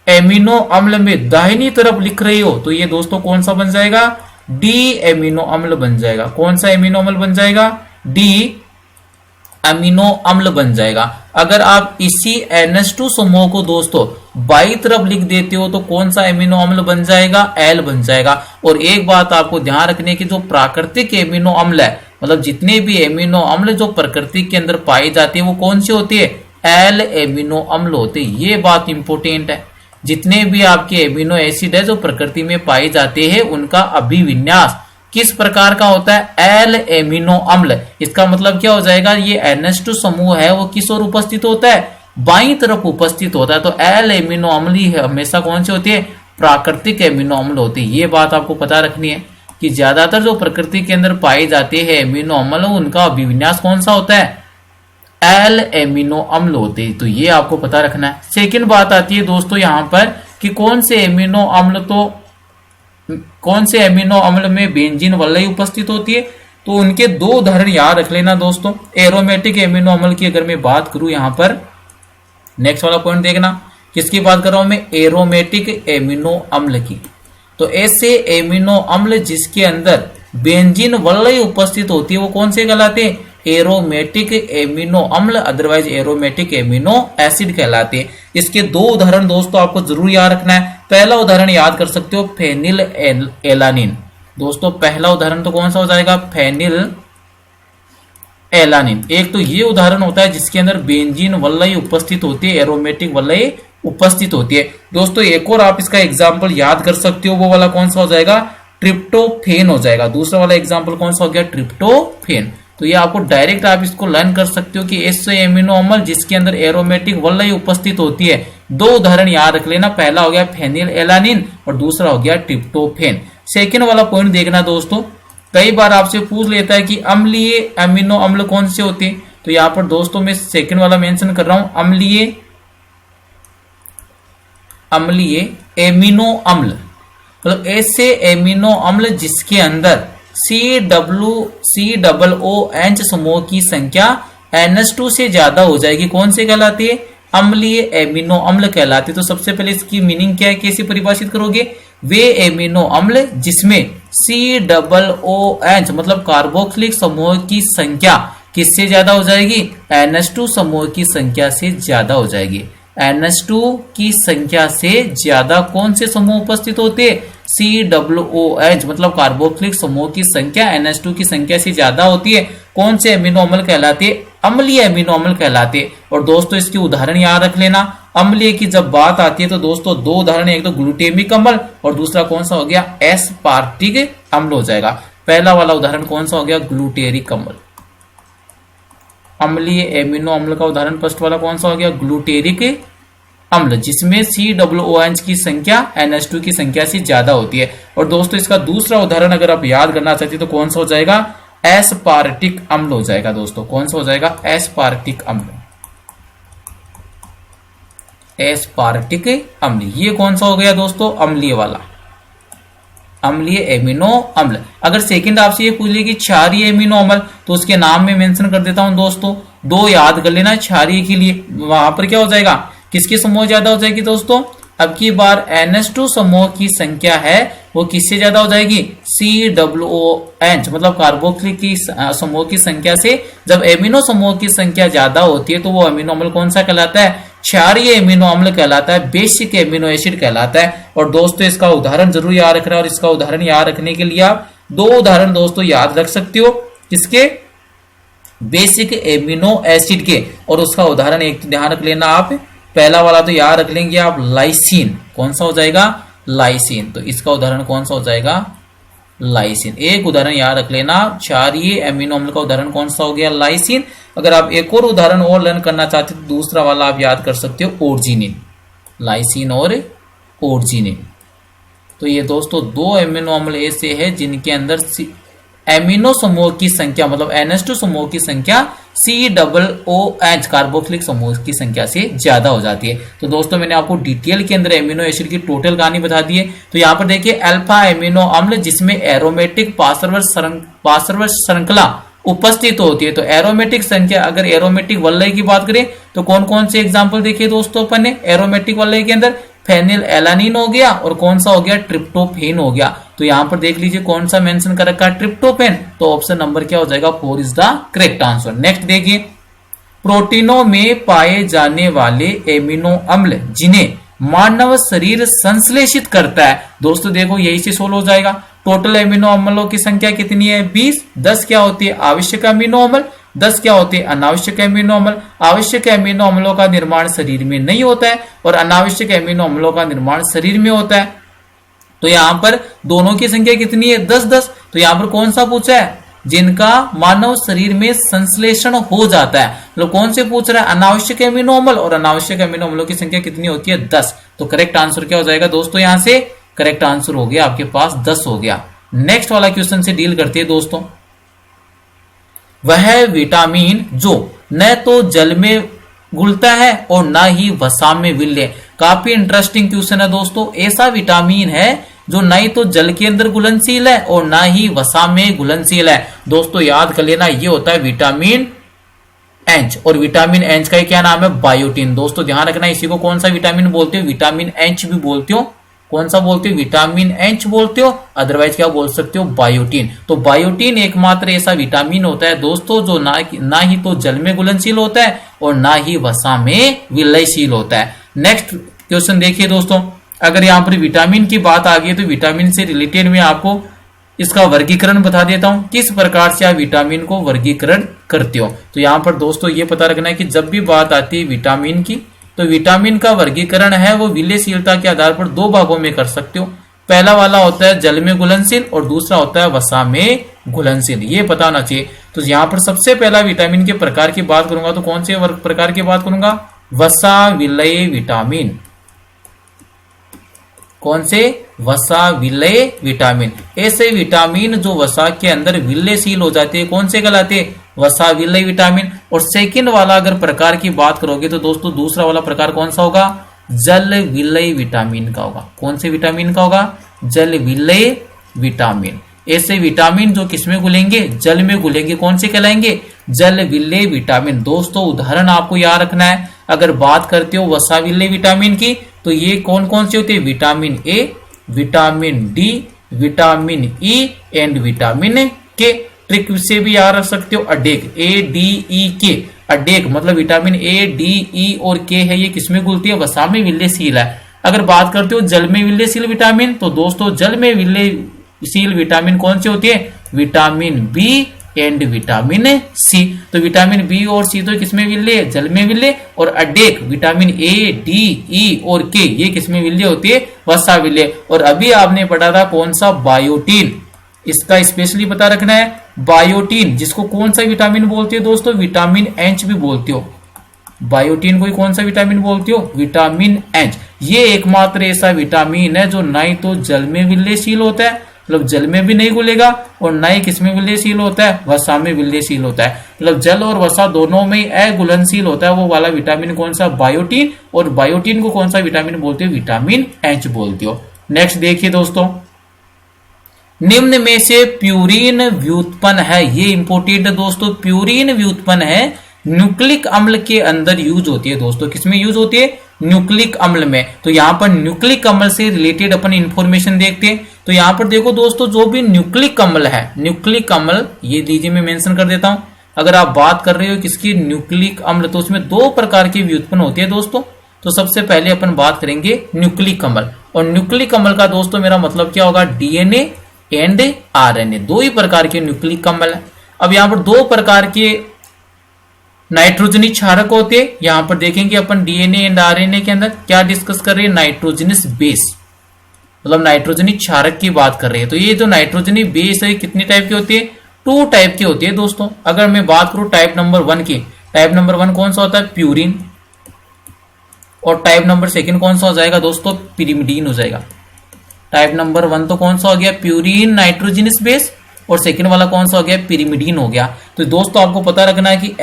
एमिनो अम्ल में दाहिनी तरफ लिख रही हो तो ये दोस्तों कौन सा बन जाएगा? डी एमिनो अम्ल बन जाएगा। कौन सा एमिनो अम्ल बन जाएगा? डी अमीनो अम्ल बन जाएगा। अगर आप इसी NH2 समूह को दोस्तों बाई तरफ लिख देते हो तो कौन सा एमिनो अम्ल बन जाएगा? एल बन जाएगा। और एक बात आपको ध्यान रखने की, जो प्राकृतिक एमिनो अम्ल है, मतलब जितने भी एमिनो अम्ल जो प्रकृति के अंदर पाए जाते हैं वो कौन से होते हैं? एल एमिनो अम्ल होते हैं। ये बात इंपोर्टेंट है। जितने भी आपके एमिनो एसिड है जो प्रकृति में पाए जाते हैं उनका अभिविन्यास किस प्रकार का होता है? एल एमिनो अम्ल। इसका मतलब क्या हो जाएगा? ये NH2 समूह है वो किस ओर उपस्थित होता है? बाईं तरफ उपस्थित होता है। तो एल एमिनो अम्ल ही हमेशा कौन से होते हैं? प्राकृतिक एमिनो अम्ल होते हैं। ये बात आपको पता रखनी है कि ज्यादातर जो प्रकृति के अंदर पाए जाते हैं एमिनो अम्ल उनका अभिविन्यास कौन सा होता है? एल एमिनो अम्ल होते हैं। तो ये आपको पता रखना है। सेकंड बात आती है दोस्तों यहाँ पर कि कौन से एमिनो अम्ल में बेंजीन वलय उपस्थित होती है। तो उनके 2 उदाहरण याद रख लेना दोस्तों। एरोमेटिक एमिनो अम्ल की अगर मैं बात करूं यहाँ पर, नेक्स्ट वाला पॉइंट देखना, किसकी बात कर रहा हूं मैं? एरोमेटिक एमिनो अम्ल की। तो ऐसे एमिनो अम्ल जिसके अंदर बेंजीन वलय उपस्थित होती है वो कौन से कहलाते हैं? एरोमेटिक एमिनो अम्ल, अदरवाइज एरोमेटिक एमिनो एसिड कहलाते हैं। इसके 2 उदाहरण दोस्तों आपको जरूर याद रखना है। पहला उदाहरण याद कर सकते हो फेनिल एलानिन। दोस्तों पहला उदाहरण तो कौन सा हो जाएगा? Phenylalanine. एक तो ये उदाहरण होता है जिसके अंदर बेंजीन वलय उपस्थित होती है, एरोमेटिक वलय उपस्थित होती है। दोस्तों एक और आप इसका एग्जाम्पल याद कर सकते हो, वो वाला कौन सा हो जाएगा? ट्रिप्टोफेन हो जाएगा। दूसरा वाला एग्जाम्पल कौन सा हो गया? ट्रिप्टोफेन। तो ये आपको डायरेक्ट आप इसको लर्न कर सकते हो कि ऐसे एमिनो अम्ल जिसके अंदर एरोमेटिक वलय उपस्थित होती है। 2 उदाहरण याद रख लेना। पहला हो गया फेनिल एलानिन और दूसरा हो गया ट्रिप्टोफेन। सेकेंड वाला पॉइंट देखना दोस्तों, कई बार आपसे पूछ लेता है कि अम्लीय एमिनो अम्ल कौन से होते हैं। तो यहाँ पर दोस्तों मैं सेकेंड वाला मेंशन कर रहा हूं, अम्लीय एमिनो अम्ल। मतलब ऐसे एमिनो अम्ल जिसके अंदर COOH समूह की संख्या NH2 से ज्यादा हो जाएगी, कौन से कहलाती है? अम्लीय एमिनो अम्ल कहलाते। तो सबसे पहले इसकी मीनिंग क्या है, कैसे परिभाषित करोगे? वे एमिनो अम्ल जिसमें COOH मतलब कार्बोक्सिलिक समूह की संख्या किससे ज्यादा हो जाएगी? NH2 समूह की संख्या से ज्यादा हो जाएगी। NH2 की संख्या से ज्यादा कौन से समूह उपस्थित होते हैं? COOH मतलब कार्बोक्सिलिक समूह की संख्या NH2 की संख्या से ज्यादा होती है। कौन से एमिनो अम्ल कहलाते हैं? अम्लीय एमिनो अम्ल कहलाते हैं। और दोस्तों इसके उदाहरण याद रख लेना। अम्लीय की जब बात आती है तो दोस्तों 2 उदाहरण, एक तो ग्लूटेमिक अम्ल और दूसरा कौन सा हो गया? एस्पार्टिक अम्ल हो जाएगा। पहला वाला उदाहरण कौन सा हो गया? ग्लूटेरिक अम्ल। अम्लीय एमिनो अम्ल का उदाहरण फर्स्ट वाला कौन सा हो गया? ग्लूटेरिक अम्ल, जिसमें COOH की संख्या NH2 की संख्या से ज्यादा होती है। और दोस्तों इसका दूसरा उदाहरण अगर आप याद करना चाहते हैं तो कौन सा हो जाएगा? एस्पार्टिक अम्ल हो जाएगा। दोस्तों कौन सा हो जाएगा? एस्पार्टिक अम्ल। एस्पार्टिक अम्ल ये कौन सा हो गया दोस्तों? अम्लीय वाला, अम्लीय एमिनो अम्ल। अगर सेकंड आपसे ये पूछ ले कि क्षारीय एमिनो अम्ल, तो उसके नाम में मेंशन कर देता हूं दोस्तों। 2 याद कर लेना क्षारीय के लिए। वहां पर क्या हो जाएगा? किसकी समूह ज्यादा हो जाएगी दोस्तों? अब की बार NH2 समूह की संख्या है वो किससे ज्यादा हो जाएगी, COOH मतलब कार्बोक्सिलिक की समूह की संख्या से। जब एमिनो समूह की संख्या ज्यादा होती है तो वो अमीनो अम्ल कौन सा कहलाता है, क्षारीय एमिनो अम्ल कहलाता है, बेसिक एमिनो एसिड कहलाता है। और दोस्तों इसका उदाहरण जरूर याद रखना है, और इसका उदाहरण याद रखने के लिए आप दो उदाहरण दोस्तों याद रख सकते हो, किसके, बेसिक एमिनो एसिड के। और उसका उदाहरण एक तो ध्यान रख लेना आप, पहला वाला तो याद रख लेंगे आप, लाइसिन। कौन सा हो जाएगा, लाइसिन। तो इसका उदाहरण कौन सा हो जाएगा, लाइसिन। एक उदाहरण याद रख लेना, क्षारीय एमिनो अम्ल का उदाहरण कौन सा हो गया, लाइसिन। अगर आप एक और उदाहरण और लर्न करना चाहते हो तो दूसरा वाला आप याद कर सकते हो, ओर्जिनिन। लाइसिन और ओर्जिनिन। तो ये दोस्तों दो एमिनो अम्ल ऐसे हैं जिनके अंदर एमिनो समूह की संख्या मतलब NH2 समूह की संख्या COOH कार्बोक्सिलिक समूह की संख्या से ज्यादा हो जाती है। तो दोस्तों मैंने आपको डिटेल के अंदर एमिनो एसिड की टोटल कहानी बता दी है। तो यहाँ पर देखिए अल्फा एमिनो अम्ल जिसमें एरोमेटिक पार्श्व श्रृंखला उपस्थित होती है। तो एरोमेटिक संख्या, अगर एरोमेटिक वलय की बात करें तो कौन कौन से एग्जाम्पल देखिए दोस्तों अपन ने एरोमेटिक वलय के अंदर, फेनिल एलानिन हो गया और कौन सा हो गया, ट्रिप्टोफेन हो गया। तो यहां पर देख लीजिए कौन सा मेंशन कर रखा है, ट्रिप्टोफेन। तो ऑप्शन नंबर क्या हो जाएगा, 4 is the correct answer. Next देखिए, प्रोटीनों में पाए जाने वाले एमिनो अम्ल जिन्हें मानव शरीर संश्लेषित करता है। दोस्तों देखो यही से सोल्व हो जाएगा। टोटल एमिनो अम्लों की संख्या कितनी है, 20। 10 क्या होती है, आवश्यक एमिनो अम्ल। 10 क्या होते हैं, अनावश्यक एमिनो अम्ल। आवश्यक एमिनो अम्लों का निर्माण शरीर में नहीं होता है और अनावश्यक एमिनो अम्लों का निर्माण शरीर में होता है। तो यहां पर दोनों की संख्या कितनी है, 10-10। तो यहां पर कौन सा पूछा है, जिनका मानव शरीर में संश्लेषण हो जाता है। मतलब कौन से पूछ रहा है, अनावश्यक एमिनो अम्ल। और अनावश्यक एमिनो अम्लों की संख्या कितनी होती है, 10। तो करेक्ट आंसर क्या हो जाएगा दोस्तों, यहां से करेक्ट आंसर हो गया आपके पास 10 हो गया। नेक्स्ट वाला क्वेश्चन से डील करते हैं दोस्तों, वह विटामिन जो न तो जल में घुलता है और ना ही वसा में विलय। काफी इंटरेस्टिंग क्वेश्चन है दोस्तों। ऐसा विटामिन है जो ना ही तो जल के अंदर घुलनशील है और ना ही वसा में घुलनशील है। दोस्तों याद कर लेना, ये होता है विटामिन एच। और विटामिन एच का क्या नाम है, बायोटिन। दोस्तों ध्यान रखना, इसी को कौन सा विटामिन बोलते हो, विटामिन एच भी बोलते हो। कौन सा बोलते हो, विटामिन एच बोलते हो, अदरवाइज क्या बोल सकते हो, बायोटिन। तो बायोटिन एकमात्र ऐसा विटामिन होता है दोस्तों जो ना ही तो जल में घुलनशील होता है और ना ही वसा में विलयशील होता है। नेक्स्ट क्वेश्चन देखिए दोस्तों, अगर यहाँ पर विटामिन की बात आ गई तो विटामिन से रिलेटेड में आपको इसका वर्गीकरण बता देता हूं, किस प्रकार से आप विटामिन को वर्गीकरण करते हो। तो यहाँ पर दोस्तों ये पता रखना है कि जब भी बात आती है विटामिन की, तो विटामिन का वर्गीकरण है वो विलयशीलता के आधार पर 2 भागों में कर सकते हो। पहला वाला होता है जल में घुलनशील और दूसरा होता है वसा में घुलनशील, ये पता होना चाहिए। तो यहाँ पर सबसे पहला विटामिन के प्रकार की बात करूंगा तो कौन से प्रकार की बात करूंगा, वसा विलय विटामिन। कौन से, वसा विलय विटामिन। ऐसे विटामिन जो वसा के अंदर विलयशील हो जाते हैं कौन से कहलाते, वसा विलय विटामिन। और सेकंड वाला अगर प्रकार की बात करोगे तो दोस्तों दूसरा वाला प्रकार कौन सा होगा, जल विलय विटामिन का होगा। कौन से विटामिन का होगा, जल विलय विटामिन। ऐसे विटामिन जो किसमें घुलेंगे, जल में घुलेंगे, कौन से कहलाएंगे, जल विलय विटामिन। दोस्तों उदाहरण आपको याद रखना है, अगर बात करते हो वसा विलय विटामिन की तो ये कौन कौन से होते हैं, vitamin A, vitamin D, vitamin E and vitamin के। ट्रिक से भी याद रख सकते हो, अडेक, ADEK, अडेक मतलब विटामिन ए, डी, ई और के है, ये किसमें घुलती है, वसा में विलयशील है। अगर बात करते हो जल में विलयशील विटामिन तो दोस्तों जल में विलयशील विटामिन कौन से होती है, vitamin B and vitamin C. तो विटामिन बी और सी तो किसमें विलय, जल में विलय। और अडेक विटामिन ए, डी, ई और के ये किसमें विलय होती है, वसा विलय। और अभी आपने पढ़ा था कौन सा, बायोटीन। इसका स्पेशली पता रखना है, बायोटीन जिसको कौन सा विटामिन बोलते हो दोस्तों, विटामिन एच भी बोलते हो। बायोटीन को कौन सा विटामिन बोलते हो, विटामिन एच। ये एकमात्र ऐसा विटामिन है जो ना ही तो जल में विलयशील होता है, मतलब जल में भी नहीं घुलेगा, और ना ही किसमें विलयशील होता है, वसा में विलयशील होता है। मतलब जल और वसा दोनों में अघुलनशील होता है, वो वाला विटामिन कौन सा, बायोटीन। और बायोटीन को कौन सा विटामिन बोलते हो, विटामिन एच बोलते हो। नेक्स्ट देखिए दोस्तों, निम्न में से प्यूरिन व्युत्पन्न है, ये इंपोर्टेंट है दोस्तों। प्यूरिन व्युत्पन्न है न्यूक्लिक अम्ल के अंदर यूज होती है दोस्तों, किसमें यूज होती है, न्यूक्लिक अम्ल में। तो यहाँ पर न्यूक्लिक अम्ल से रिलेटेड अपन इंफॉर्मेशन देखते हैं। तो यहाँ पर देखो दोस्तों, जो भी न्यूक्लिक अम्ल है, न्यूक्लिक अम्ल ये लीजिए मैं मेंशन कर देता हूं। अगर आप बात कर रहे हो किसकी, न्यूक्लिक अम्ल, तो उसमें दो प्रकार की व्युत्पन्न होती है दोस्तों। तो सबसे पहले अपन बात करेंगे न्यूक्लिक अम्ल, और न्यूक्लिक अम्ल का दोस्तों मेरा मतलब क्या होगा, डीएनए एंड आरएनए, दो ही प्रकार के न्यूक्लिक अम्ल है। अब यहाँ पर दो प्रकार के नाइट्रोजनी क्षारक होते हैं। यहां पर देखेंगे अपन डीएनए एंड आरएनए के अंदर क्या डिस्कस कर रहे हैं, नाइट्रोजनस बेस, मतलब नाइट्रोजनी क्षारक की बात कर रहे हैं। तो ये जो नाइट्रोजनी बेस है कितने टाइप की होती है, 2 टाइप की होती है दोस्तों। अगर मैं बात करूं टाइप नंबर 1 की, टाइप नंबर 1 कौन सा होता है, प्यूरिन, और टाइप नंबर 2 कौन सा हो जाएगा दोस्तों, पिरिमिडीन हो जाएगा। टाइप नंबर 1 तो कौन सा हो गया, प्यूरिन नाइट्रोजनस बेस, और सेकंड वाला कौन सा हो गया, पिरिमिडीन हो गया। तो दोस्तों आपको पता रखना है कि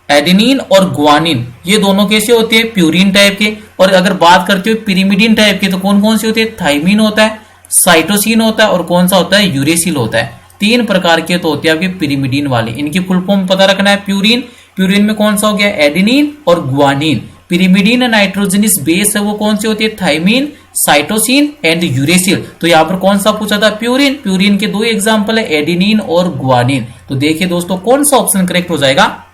एडेनिन और ग्वानिन ये दोनों कैसे होते हैं, प्यूरिन टाइप के। और अगर बात करते हो पिरिमिडीन टाइप के, तो कौन कौन से होते हैं, थाइमिन होता है, साइटोसिन होता है, और कौन सा होता है, यूरेसिल होता है। 3 प्रकार के तो होते हैं आपके पिरिमिडीन वाले। इनकी फुल फॉर्म पता रखना है, प्यूरिन, प्यूरिन में कौन सा हो गया, एडेनिन और ग्वानिन। पिरिमिडीन नाइट्रोजनस बेस है वो कौन सी होती है, थाइमिन, साइटोसिन एंड यूरेसिल। तो यहां पर कौन सा पूछा था, प्यूरिन। प्यूरिन के 2 एग्जांपल है, एडेनिन और ग्वानिन। तो देखिए दोस्तों कौन सा ऑप्शन करेक्ट हो जाएगा,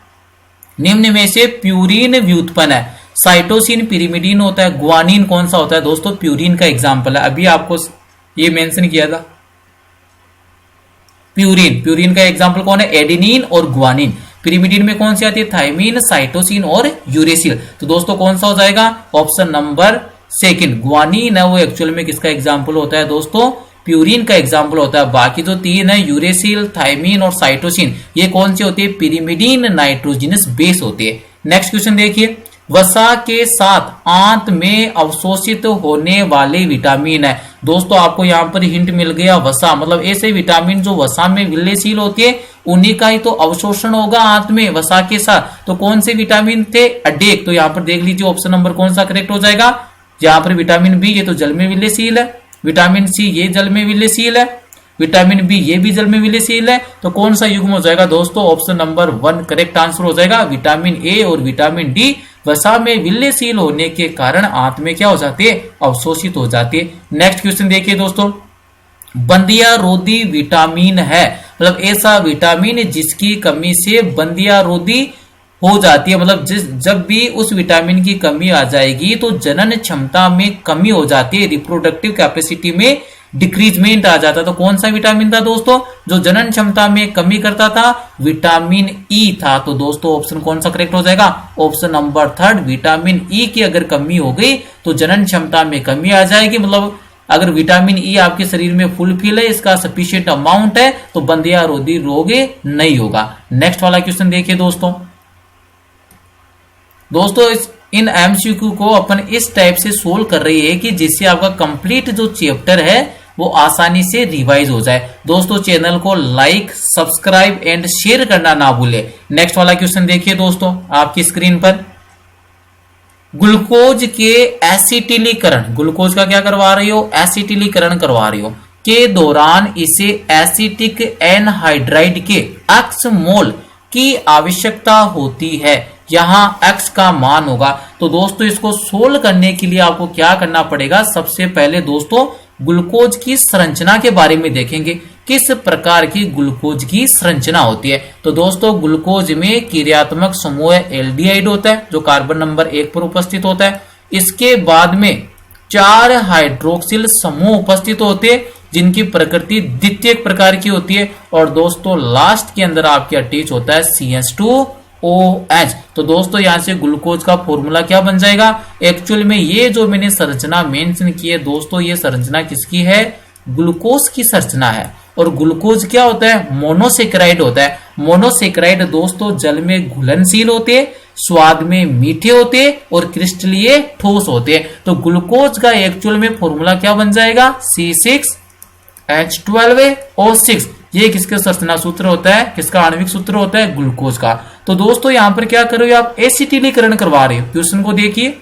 निम्न में से प्यूरिन व्युत्पन्न है, साइटोसिन पिरिमिडीन होता है, ग्वानिन कौन सा होता है दोस्तों, प्यूरिन का एग्जांपल है। अभी आपको ये मेंशन किया था प्यूरिन, प्यूरिन का एग्जांपल कौन है, एडेनिन और ग्वानिन। पिरिमिडीन में कौन सी आती है, थाइमिन, साइटोसिन और यूरेसिल। तो दोस्तों कौन सा हो जाएगा, ऑप्शन नंबर 2, ग्वानिन है वो एक्चुअल में किसका एग्जांपल होता है दोस्तों, प्यूरिन का एग्जांपल होता है। बाकी जो 3 है, यूरेसिल, थाइमिन और साइटोसिन, ये कौन सी होती है, पिरिमिडीन नाइट्रोजनस बेस होती है। नेक्स्ट क्वेश्चन देखिए, वसा के साथ आंत में अवशोषित होने वाले विटामिन है। दोस्तों आपको यहाँ पर हिंट मिल गया, वसा मतलब ऐसे विटामिन जो वसा में विलयशील होती है, उन्हीं का ही तो अवशोषण होगा आंत में वसा के साथ। तो कौन से विटामिन थे, अडेक। तो यहाँ पर देख लीजिए ऑप्शन नंबर कौन सा करेक्ट हो जाएगा, यहाँ पर विटामिन बी ये तो जल में विलयशील है, विटामिन सी ये जल में विलयशील है, विटामिन बी ये भी जल में विलयशील है। तो कौन सा युग्म हो जाएगा दोस्तों, ऑप्शन नंबर 1 करेक्ट आंसर हो जाएगा। विटामिन ए और विटामिन डी वसा में विलयशील होने के कारण आंत में क्या हो जाते हैं, अवशोषित हो जाते हैं। नेक्स्ट क्वेश्चन देखिए दोस्तों, बंदिया रोधी विटामिन है, मतलब ऐसा विटामिन जिसकी कमी से बंदिया रोधी हो जाती है, मतलब जब भी उस विटामिन की कमी आ जाएगी तो जनन क्षमता में कमी हो जाती है, रिप्रोडक्टिव कैपेसिटी में डिक्रीजमेंट आ जाता। तो कौन सा विटामिन था दोस्तों जो जनन क्षमता में कमी करता था, विटामिन ई था। तो दोस्तों ऑप्शन कौन सा करेक्ट हो जाएगा, ऑप्शन नंबर 3, विटामिन ई की अगर कमी हो गई तो जनन क्षमता में कमी आ जाएगी। मतलब अगर विटामिन ई आपके शरीर में फुलफिल है, इसका सफिशिएंट अमाउंट है, तो बंदिया रोधी रोग नहीं होगा। नेक्स्ट वाला क्वेश्चन देखिए दोस्तों इन एमसीक्यू को अपन इस टाइप से सोल्व कर रही है कि जिससे आपका कंप्लीट जो चैप्टर है वो आसानी से रिवाइज हो जाए। दोस्तों चैनल को लाइक, सब्सक्राइब एंड शेयर करना ना भूले। नेक्स्ट वाला क्वेश्चन देखिए दोस्तों आपकी स्क्रीन पर, ग्लूकोज के एसिटिलीकरण, ग्लूकोज का क्या करवा रही हो, एसिटिलीकरण करवा रही हो, के दौरान इसे एसिटिक एनहाइड्राइड के x मोल की आवश्यकता होती है। यहां x का मान होगा। तो दोस्तों इसको सोल्व करने के लिए आपको क्या करना पड़ेगा, सबसे पहले दोस्तों ग्लूकोज की संरचना के बारे में देखेंगे, किस प्रकार की ग्लूकोज की संरचना होती है। तो दोस्तों ग्लूकोज में क्रियात्मक समूह एल्डिहाइड होता है जो कार्बन नंबर 1 पर उपस्थित होता है। इसके बाद में 4 हाइड्रोक्सिल समूह उपस्थित होते हैं जिनकी प्रकृति द्वितीयक प्रकार की होती है। और दोस्तों लास्ट के अंदर आपके अटैच होता है CH2OH। तो दोस्तों यहां से ग्लूकोज का फॉर्मूला क्या बन जाएगा, एक्चुअल में ये जो मैंने संरचना मेंशन की है दोस्तों, ये संरचना किसकी है, ग्लूकोज की संरचना है। और ग्लूकोज क्या होता है, मोनोसेक्राइड होता है। मोनोसेक्राइड दोस्तों जल में घुलनशील होते हैं, स्वाद में मीठे होते हैं और क्रिस्टलीय ठोस होते हैं। तो ग्लूकोज का एक्चुअल में फॉर्मूला क्या बन जाएगा, C6H12O6। ये किसका संरचना सूत्र होता है, किसका आणविक सूत्र होता है, ग्लूकोज का। तो दोस्तों यहां पर क्या कर रहे हो आप, एसिटिलीकरण करवा रहे हो। क्वेश्चन को देखिए,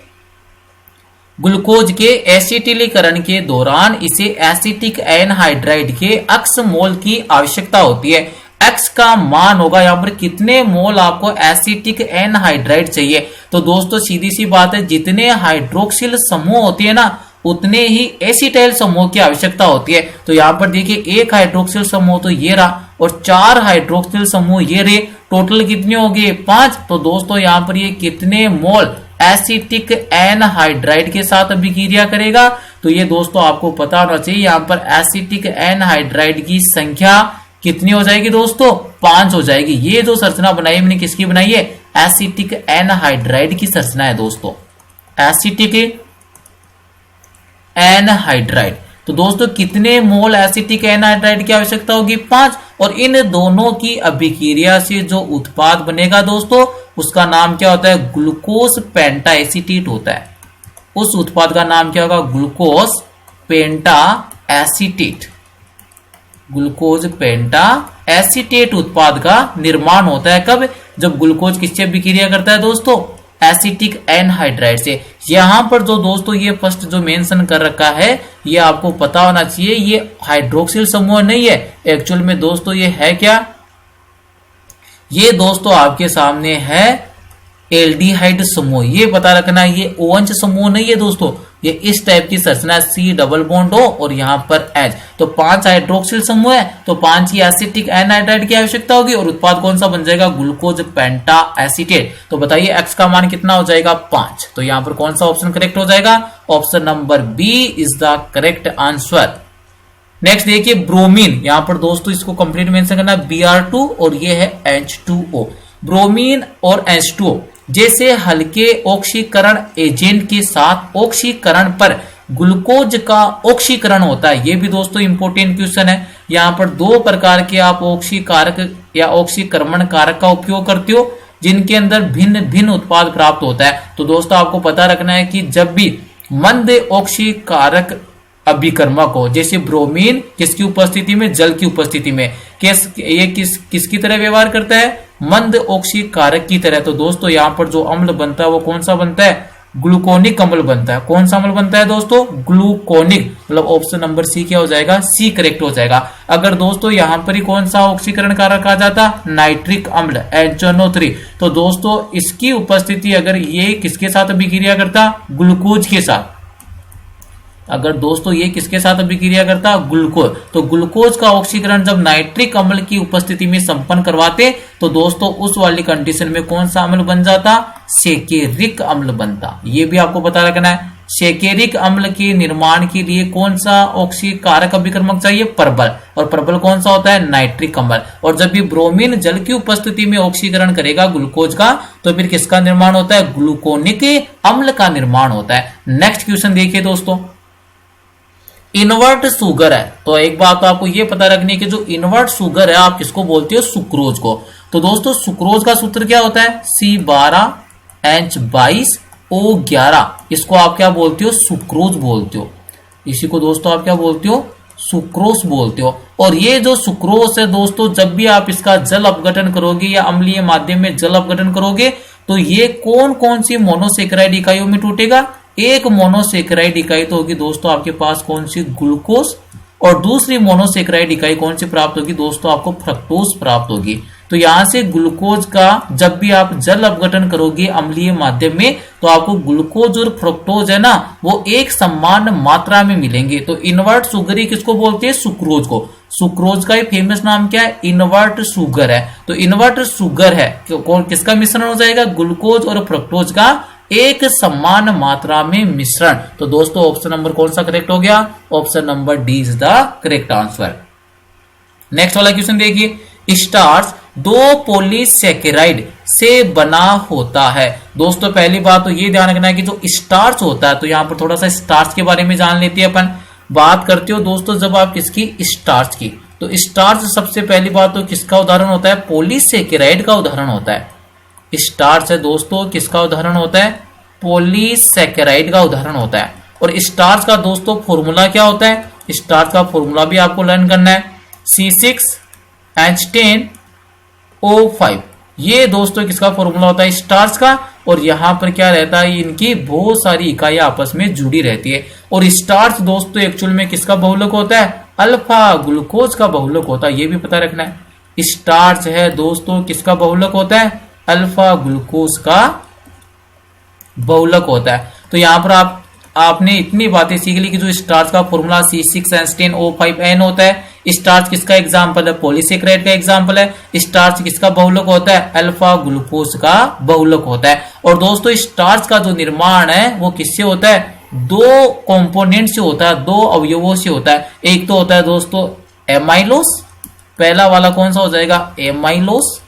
ग्लूकोज के एसिटिलीकरण के दौरान इसे एसिटिक एनहाइड्राइड के x मोल की आवश्यकता होती है। एक्स का मान होगा यहाँ पर कितने मोल आपको एसिटिक एनहाइड्राइड चाहिए। तो दोस्तों सीधी सी बात है, जितने हाइड्रोक्सिल समूह होती है ना उतने ही एसिटाइल समूह की आवश्यकता होती है। तो यहाँ पर देखिए एक हाइड्रोक्सिल समूह तो ये रहा और 4 हाइड्रोक्सिल समूह ये रहे, टोटल कितने हो गए 5। तो दोस्तों यहाँ पर ये कितने मोल एसिटिक एनहाइड्राइड के साथ अभिक्रिया करेगा। तो ये दोस्तों आपको पता होना चाहिए, यहाँ पर एसिटिक एनहाइड्राइड की संख्या कितनी हो जाएगी दोस्तों 5 हो जाएगी। ये जो संरचना बनाई है मैंने किसकी बनाई है, एसिटिक एनहाइड्राइड की संरचना है दोस्तों, एसिटिक एनहाइड्राइड। तो दोस्तों कितने मोल एसिटिक एनहाइड्राइड की आवश्यकता होगी 5, और इन दोनों की अभिक्रिया से जो उत्पाद बनेगा दोस्तों उसका नाम क्या होता है, ग्लूकोज पेंटा एसीटेट होता है। उस उत्पाद का नाम क्या होगा, ग्लूकोज पेंटा एसीटेट। ग्लूकोज पेंटा एसीटेट उत्पाद का निर्माण होता है कब, जब ग्लूकोज किससे अभिक्रिया करता है दोस्तों, एसिटिक एनहाइड्राइड से। यहां पर जो दोस्तों ये फर्स्ट जो मेंशन कर रखा है ये आपको पता होना चाहिए, ये हाइड्रोक्सिल समूह नहीं है एक्चुअल में दोस्तों, ये है क्या, ये दोस्तों आपके सामने है एल्डिहाइड समूह। ये पता रखना ये OH समूह नहीं है दोस्तों, ये इस टाइप की संरचना C डबल बॉन्ड O और यहाँ पर H। तो 5 हाइड्रोक्सिल समूह है तो 5 ही एसिटिक एनहाइड्राइड की आवश्यकता होगी और उत्पाद कौन सा बन जाएगा, ग्लूकोज पेंटा एसीटेट। तो बताइए X का मान कितना हो जाएगा 5। तो यहाँ पर कौन सा ऑप्शन करेक्ट हो जाएगा, option number B is the correct answer. Next देखिए ब्रोमीन, यहाँ पर दोस्तों इसको कंप्लीट मेंशन करना Br2 और ये है H2O। ब्रोमीन और H2O जैसे हल्के ऑक्सीकरण एजेंट के साथ ऑक्सीकरण पर ग्लूकोज का ऑक्सीकरण होता है। ये भी दोस्तों इंपॉर्टेंट क्वेश्चन है। यहाँ पर 2 प्रकार के आप ऑक्सीकारक या ऑक्सीकरण कारक का उपयोग करते हो जिनके अंदर भिन्न भिन्न उत्पाद प्राप्त होता है। तो दोस्तों आपको पता रखना है कि जब भी मंद ऑक्सीकारक अभिकर्मक हो, जैसे ब्रोमीन किसकी उपस्थिति में, जल की उपस्थिति में, किसकी तरह व्यवहार करता है, मंद ऑक्सीकारक की तरह। तो दोस्तों यहाँ पर जो अम्ल बनता है वो कौन सा बनता है, ग्लूकोनिक अम्ल बनता है। कौन सा अम्ल बनता है दोस्तों, ग्लूकोनिक। मतलब ऑप्शन नंबर सी क्या हो जाएगा, सी करेक्ट हो जाएगा। अगर दोस्तों यहाँ पर ही कौन सा ऑक्सीकरण कारक आ जाता, नाइट्रिक अम्ल NO3, तो दोस्तों इसकी उपस्थिति अगर ये किसके साथ अभिक्रिया करता, ग्लूकोज के साथ। अगर दोस्तों ये किसके साथ अभिक्रिया करता, ग्लूकोज, तो ग्लूकोज का ऑक्सीकरण जब नाइट्रिक अम्ल की उपस्थिति में संपन्न करवाते तो दोस्तों उस वाली कंडीशन में कौन सा अम्ल बन जाता, सेकेरिक अम्ल बनता। ये भी आपको पता रखना है। सेकेरिक अम्ल के निर्माण के लिए कौन सा ऑक्सीकारक अभिकर्मक चाहिए, परबल, और परबल कौन सा होता है, नाइट्रिक अम्ल। और जब भी ब्रोमीन जल की उपस्थिति में ऑक्सीकरण करेगा ग्लूकोज का तो फिर किसका निर्माण होता है, ग्लूकोनिक अम्ल का निर्माण होता है। नेक्स्ट क्वेश्चन देखिए दोस्तों, इनवर्ट शुगर है। तो एक बात तो आपको ये पता रखनी है कि जो इनवर्ट शुगर है आप किसको बोलते हो, सुक्रोज को। तो दोस्तों सुक्रोज का सूत्र क्या होता है, C12H22O11। इसको आप क्या बोलते हो, सुक्रोज बोलते हो। इसी को दोस्तों आप क्या बोलते हो, सुक्रोज बोलते हो। और ये जो सुक्रोज है दोस्तों, जब भी आप इसका जल अपघटन करोगे या अम्लीय माध्यम में जल अपघटन करोगे तो ये कौन कौन सी मोनोसेकेराइड इकाइयों में टूटेगा, एक मोनोसेकेराइड इकाई तो होगी दोस्तों आपके पास कौन सी, ग्लूकोज, और दूसरी मोनोसेकेराइड इकाई कौन सी प्राप्त होगी दोस्तों, आपको फ्रक्टोज प्राप्त होगी। तो यहां से ग्लूकोज का जब भी आप जल अपघटन करोगे अम्लीय माध्यम में तो आपको ग्लूकोज और फ्रक्टोज है ना वो एक समान मात्रा में मिलेंगे। तो इनवर्ट शुगर ही किसको बोलते हैं, सुक्रोज को। सुक्रोज का ही फेमस नाम क्या है, इनवर्ट शुगर है। तो इनवर्ट शुगर है कौन, किसका मिश्रण हो जाएगा, ग्लूकोज और फ्रक्टोज का एक समान मात्रा में मिश्रण। तो दोस्तों ऑप्शन नंबर कौन सा करेक्ट हो गया, option number D is the correct answer. Next वाला क्वेश्चन देखिए, स्टार्च 2 पॉलीसेकेराइड से बना होता है। दोस्तों पहली बात तो ये ध्यान रखना है कि जो स्टार्च होता है, तो यहां पर थोड़ा सा स्टार्च के बारे में जान लेते हैं अपन। बात करते हो दोस्तों जब आप किसकी, स्टार्च की, तो स्टार्च सबसे पहली बात तो किसका उदाहरण होता है, पॉलीसेकेराइड का उदाहरण होता है। स्टार्च है दोस्तों किसका उदाहरण होता है, पॉलीसेकेराइड का उदाहरण होता है। और स्टार्च का दोस्तों फॉर्मूला क्या होता है, स्टार्च का फॉर्मूला भी आपको लर्न करना है, C6H10O5। ये दोस्तों किसका फॉर्मूला होता है, स्टार्च का। और यहां पर क्या रहता है, इनकी बहुत सारी इकाइयां आपस में जुड़ी रहती है। और स्टार्च दोस्तों एक्चुअल में किसका बहुलक होता है, अल्फा ग्लूकोज का बहुलक होता है, ये भी पता रखना है। स्टार्च है दोस्तों किसका बहुलक होता है? अल्फा ग्लूकोज का बहुलक होता है। तो यहां पर आपने इतनी बातें सीख ली कि जो स्टार्च का फॉर्मूला C6H10O5N होता है, स्टार्च किसका एग्जाम्पल है? पॉलीसेकेराइड का एग्जाम्पल है। स्टार्च किसका बहुलक होता है? अल्फा ग्लूकोज का बहुलक होता है। और दोस्तों स्टार्च का जो निर्माण है वो किससे होता है? दो कंपोनेंट से होता है, दो अवयवों से होता है। एक तो होता है दोस्तों एमाइलोस, पहला वाला कौन सा हो जाएगा? एमाइलोस।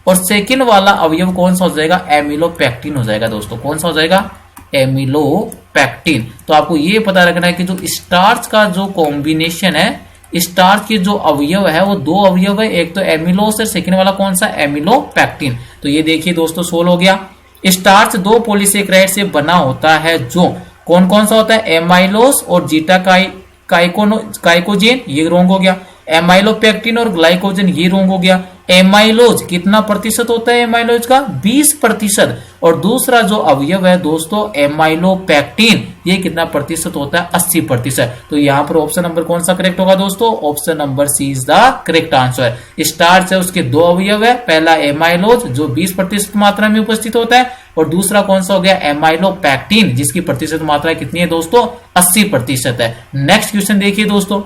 और सेकेंड वाला अवयव कौन सा हो जाएगा? एमिलोपेक्टिन हो जाएगा दोस्तों। कौन सा हो जाएगा? एमिलोपेक्टिन। तो आपको ये पता रखना है कि जो स्टार्च का जो कॉम्बिनेशन है, स्टार्च के जो अवयव है वो दो अवयव है, एक तो एमिलोस है, सेकेंड वाला कौन सा? एमिलोपेक्टिन। तो ये देखिए दोस्तों सोल्व हो गया। स्टार्च दो पॉलीसेकेराइड से बना होता है, जो कौन कौन सा होता है? एमाइलोस और जीटा काइकोजेन, ये रोंग हो गया। एमाइलोपेक्टिन और ग्लाइकोजन, ये रोंग हो गया। एमाइलोज कितना प्रतिशत होता है? एमाइलोज का 20%। और दूसरा जो अवयव है दोस्तों एमाइलोपेक्टिन, ये कितना प्रतिशत होता है? 80%। तो यहां पर ऑप्शन नंबर कौन सा करेक्ट होगा दोस्तों? Option number C is the correct answer. Starch है उसके दो अवयव है, पहला एमाइलोज जो 20% मात्रा में उपस्थित होता है, और दूसरा कौन सा हो गया? एमाइलोपेक्टिन जिसकी प्रतिशत मात्रा कितनी है दोस्तों? 80% है। नेक्स्ट क्वेश्चन देखिए दोस्तों,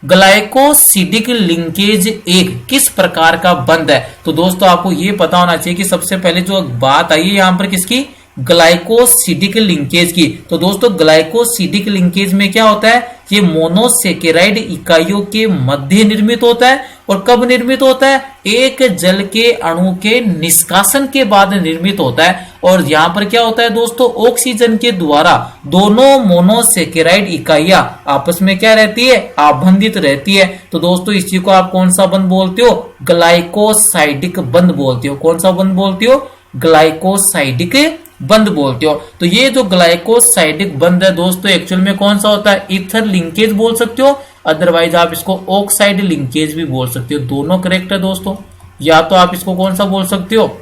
ग्लाइकोसिडिक लिंकेज एक किस प्रकार का बंध है? तो दोस्तों आपको यह पता होना चाहिए कि सबसे पहले जो बात आई है यहां पर किसकी? ग्लाइकोसिडिक लिंकेज की। तो दोस्तों ग्लाइकोसिडिक लिंकेज में क्या होता है? ये मोनोसेकेराइड इकाइयों के मध्य निर्मित होता है। और कब निर्मित होता है? एक जल के अणु के निष्कासन के बाद निर्मित होता है। और यहां पर क्या होता है दोस्तों? ऑक्सीजन के द्वारा दोनों मोनोसेकेराइड इकाइयां आपस में क्या रहती है? आबंधित रहती है। तो दोस्तों इसी को आप कौन सा बंध बोलते हो? ग्लाइकोसाइडिक बंध बोलते हो। कौन सा बंध बोलते हो? ग्लाइकोसाइडिक बंध बोलते हो। तो ये जो ग्लाइकोसाइडिक बंध है दोस्तों एक्चुअल में कौन सा होता है? ईथर लिंकेज बोल सकते हो, अदरवाइज आप इसको ऑक्साइड लिंकेज भी बोल सकते हो। दोनों करेक्ट है दोस्तों। या तो आप इसको कौन सा बोल सकते हो?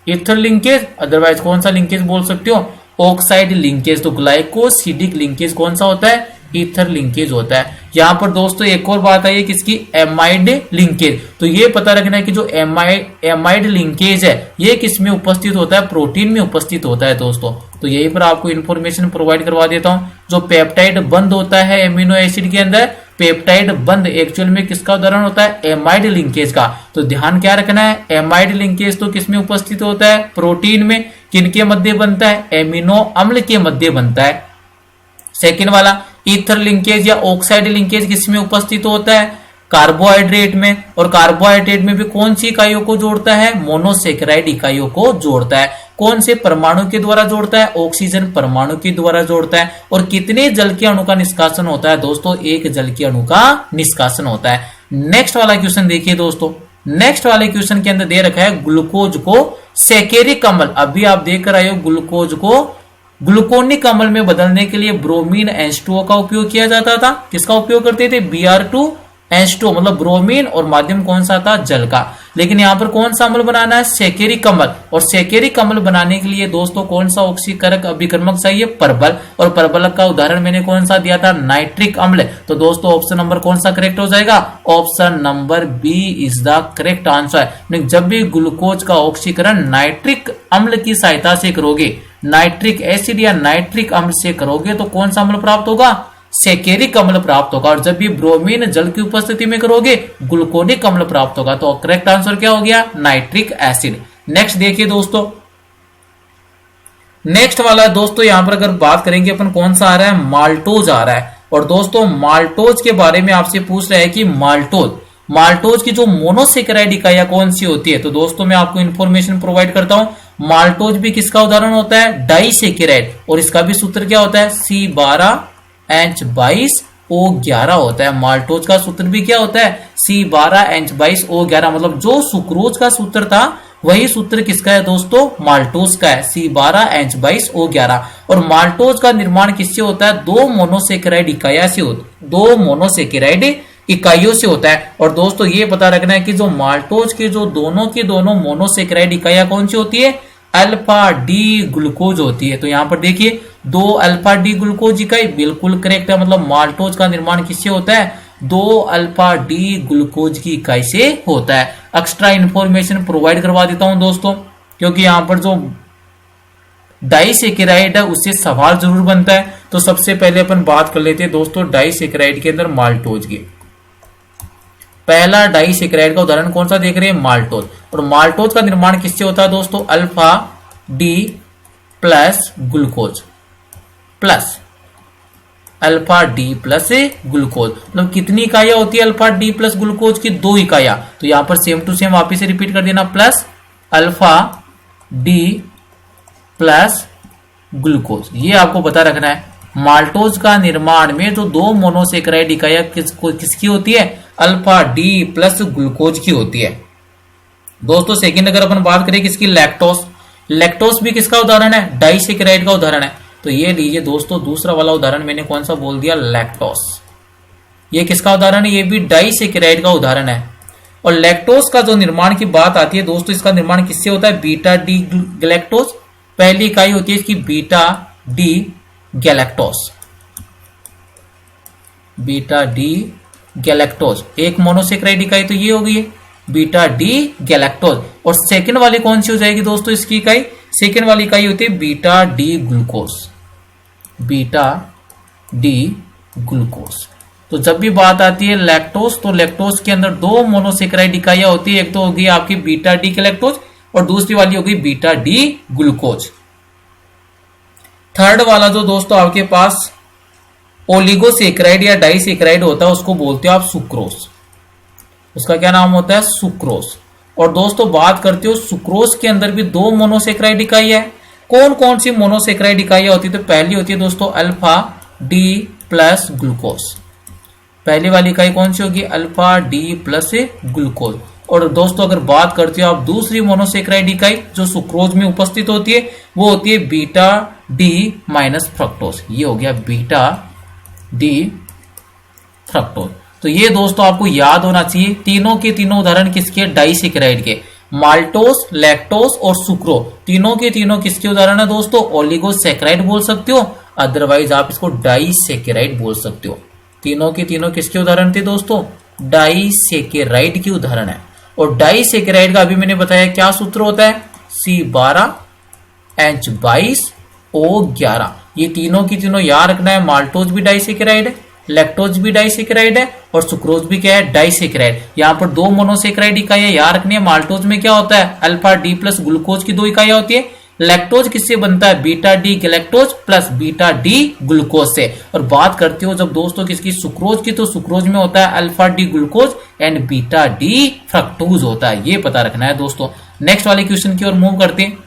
ईथर लिंकेज, अदरवाइज कौन सा लिंकेज बोल सकते हो? Oxide linkage. तो ग्लाइकोसिडिक लिंकेज कौन सा होता है? ईथर लिंकेज होता है। यहां पर दोस्तों एक और बात आई है किसकी? Amide linkage. तो ये पता रखना है कि जो एमाइड लिंकेज है ये किस में उपस्थित होता है? प्रोटीन में उपस्थित होता है दोस्तों। तो यही पर आपको इंफॉर्मेशन प्रोवाइड करवा देता हूं। जो पेप्टाइड बंध होता है एमिनो एसिड के अंदर, पेप्टाइड बंध एक्चुअल में किसका उदाहरण होता है? एमाइड लिंकेज का। तो ध्यान क्या रखना है? एमाइड लिंकेज तो किसमें उपस्थित होता है? प्रोटीन में। किनके मध्य बनता है? एमिनो अम्ल के मध्य बनता है। सेकेंड वाला ईथर लिंकेज या ऑक्साइड लिंकेज किसमें उपस्थित होता है? कार्बोहाइड्रेट में। और कार्बोहाइड्रेट में भी कौन सी इकाइयों को जोड़ता है? मोनोसेकेराइड इकाइयों को जोड़ता है। कौन से परमाणु के द्वारा जोड़ता है? ऑक्सीजन परमाणु के द्वारा जोड़ता है। और कितने जल के अणु का निष्कासन होता है दोस्तों? एक जल के अणु का निष्कासन होता है। नेक्स्ट वाला क्वेश्चन देखिए दोस्तों। नेक्स्ट वाले क्वेश्चन के अंदर दे रखा है ग्लूकोज को सेकेरिक अम्ल, अभी आप देख कर आए हो, ग्लूकोज को ग्लूकोनिक अम्ल में बदलने के लिए ब्रोमीन H2O का उपयोग किया जाता था। किसका उपयोग करते थे? Br2H2O, मतलब ब्रोमीन, और माध्यम कौन सा था? जल का। लेकिन यहां पर कौन सा अम्ल बनाना है? सेकेरिक अम्ल। और सेकेरिक अम्ल बनाने के लिए दोस्तों कौन सा ऑक्सीकरक अभिकर्मक चाहिए? परबल। और परबलक का उदाहरण मैंने कौन सा दिया था? नाइट्रिक अम्ल। तो दोस्तों ऑप्शन नंबर कौन सा करेक्ट हो जाएगा? Option number B is the correct answer. जब भी ग्लूकोज का ऑक्सीकरण नाइट्रिक अम्ल की सहायता से करोगे, नाइट्रिक एसिड या नाइट्रिक अम्ल से करोगे, तो कौन सा अम्ल प्राप्त होगा? सेकेरिक अम्ल प्राप्त होगा। और जब भी ब्रोमीन जल की उपस्थिति में करोगे, ग्लूकोनिक अम्ल प्राप्त होगा। तो करेक्ट आंसर क्या हो गया? Nitric acid. नेक्स्ट देखिए दोस्तों, नेक्स्ट वाला दोस्तों यहां पर अगर बात करेंगे अपन कौन सा आ रहा है? माल्टोज आ रहा है। और दोस्तों माल्टोज के बारे में आपसे पूछ रहा है कि माल्टोज की जो मोनोसेकेराइड इकाइयां कौन सी होती है? तो दोस्तों मैं आपको इंफॉर्मेशन प्रोवाइड करता हूं। माल्टोज भी किसका उदाहरण होता है? डाइसेकेराइड। और इसका भी सूत्र क्या होता है? C12H22O11 होता है। माल्टोज का सूत्र भी क्या होता है? C12H22O11। मतलब जो सुक्रोज का सूत्र था वही सूत्र किसका है दोस्तों? माल्टोज का है, C12H22O11। और माल्टोज का निर्माण किससे होता है? दो मोनोसेकेराइड इकाइयों से होता है। और दोस्तों ये पता रखना है कि जो माल्टोज के जो दोनों मोनोसेकेराइड इकाइयां कौन सी होती है? अल्फा डी ग्लूकोज होती है। तो यहां पर देखिए दो अल्फा डी ग्लूकोज इकाई बिल्कुल करेक्ट है। मतलब माल्टोज का निर्माण किससे होता है? 2 अल्फा डी ग्लूकोज की इकाई से होता है। एक्स्ट्रा इंफॉर्मेशन प्रोवाइड करवा देता हूं दोस्तों, क्योंकि यहां पर जो डाइसैकेराइड है उससे सवाल जरूर बनता है। तो सबसे पहले अपन बात कर लेते हैं दोस्तों डाइसैकेराइड के अंदर माल्टोज की। पहला डाइसैकेराइड का उदाहरण कौन सा देख रहे हैं? माल्टोज। और माल्टोज का निर्माण किससे होता है दोस्तों? Alpha D plus glucose plus alpha D plus glucose. मतलब कितनी इकाइयां होती है अल्फा डी प्लस ग्लूकोज की? 2 इकाइयां। तो यहां पर सेम टू सेम वापिस से रिपीट कर देना, plus alpha D plus glucose. ये आपको पता रखना है। माल्टोज का निर्माण में जो 2 मोनोसेक्राइड इकाइयां किसकी होती है? अल्फा डी प्लस ग्लूकोज की होती है। दोस्तों सेकंड अगर अपन बात करें किसकी? लैक्टोज। लैक्टोज भी किसका उदाहरण है? डाइसैकेराइड का उदाहरण है। तो ये लीजिए दोस्तों दूसरा वाला उदाहरण मैंने कौन सा बोल दिया? लैक्टोज। ये किसका उदाहरण है? ये भी डाइसैकेराइड का उदाहरण है। और लैक्टोज का जो निर्माण की बात आती है दोस्तों, इसका निर्माण किससे होता है? Beta D galactose. पहली इकाई होती है इसकी beta D galactose. Beta D galactose एक मोनोसेक्राइड इकाई तो ये हो गई है बीटा डी गैलेक्टोज। और सेकंड वाली कौन सी हो जाएगी दोस्तों इसकी इकाई? सेकंड वाली इकाई होती है beta D glucose. Beta D glucose. तो जब भी बात आती है लैक्टोज, तो लैक्टोज के अंदर 2 मोनोसेक्राइड इकाइयां होती है। एक तो होगी आपकी बीटा डी गैलेक्टोज और दूसरी वाली होगी बीटा डी ग्लूकोज। थर्ड वाला जो दोस्तों आपके पास ओलिगोसेक्राइड या डाइसैकेराइड होता है उसको बोलते हो आप सुक्रोज। उसका क्या नाम होता है? सुक्रोज। और दोस्तों बात करते हो सुक्रोज के अंदर भी 2 मोनोसेक्राइड इकाई है। कौन कौन सी मोनोसेक्राइड इकाइयां होती है? तो पहली होती है दोस्तों अल्फा डी प्लस ग्लूकोज। पहली वाली इकाई कौन सी होगी? Alpha D plus glucose. और दोस्तों अगर बात करते हो आप दूसरी मोनोसेक्राइड इकाई जो सुक्रोज में उपस्थित होती है वो होती है बीटा डी माइनस फ्रक्टोज। ये हो गया बीटा डी फ्रक्टोज। तो ये दोस्तों आपको याद होना चाहिए। तीनों के तीनों उदाहरण किसके? डाइसैकेराइड के। माल्टोज, लैक्टोज और सुक्रो तीनों के तीनों किसके उदाहरण है दोस्तों? ओलिगोसेक्राइड बोल सकते हो, अदरवाइज आप इसको डाइसैकेराइड बोल सकते हो। तीनों के तीनों किसके उदाहरण थे दोस्तों? डाइसैकेराइड की उदाहरण है। और डाइसैकेराइड का अभी मैंने बताया क्या सूत्र होता है? C12H22O11। ये तीनों की तीनों याद रखना है। माल्टोज भी डाइसैकेराइड है, लैक्टोज भी डाइसैकेराइड है और सुक्रोज भी क्या है? डाइसैकेराइड। यहाँ पर 2 मोनोसेक्राइड इकाइयां याद रखनी है। माल्टोज में क्या होता है? अल्फा डी प्लस ग्लूकोज की 2 इकाइयां होती है। लैक्टोज किससे बनता है? Beta D galactose plus beta D glucose से। और बात करते हो जब दोस्तों किसकी? सुक्रोज की, तो सुक्रोज में होता है alpha D glucose and beta D fructose होता है। ये पता रखना है दोस्तों। नेक्स्ट वाले क्वेश्चन की ओर मूव करते हैं।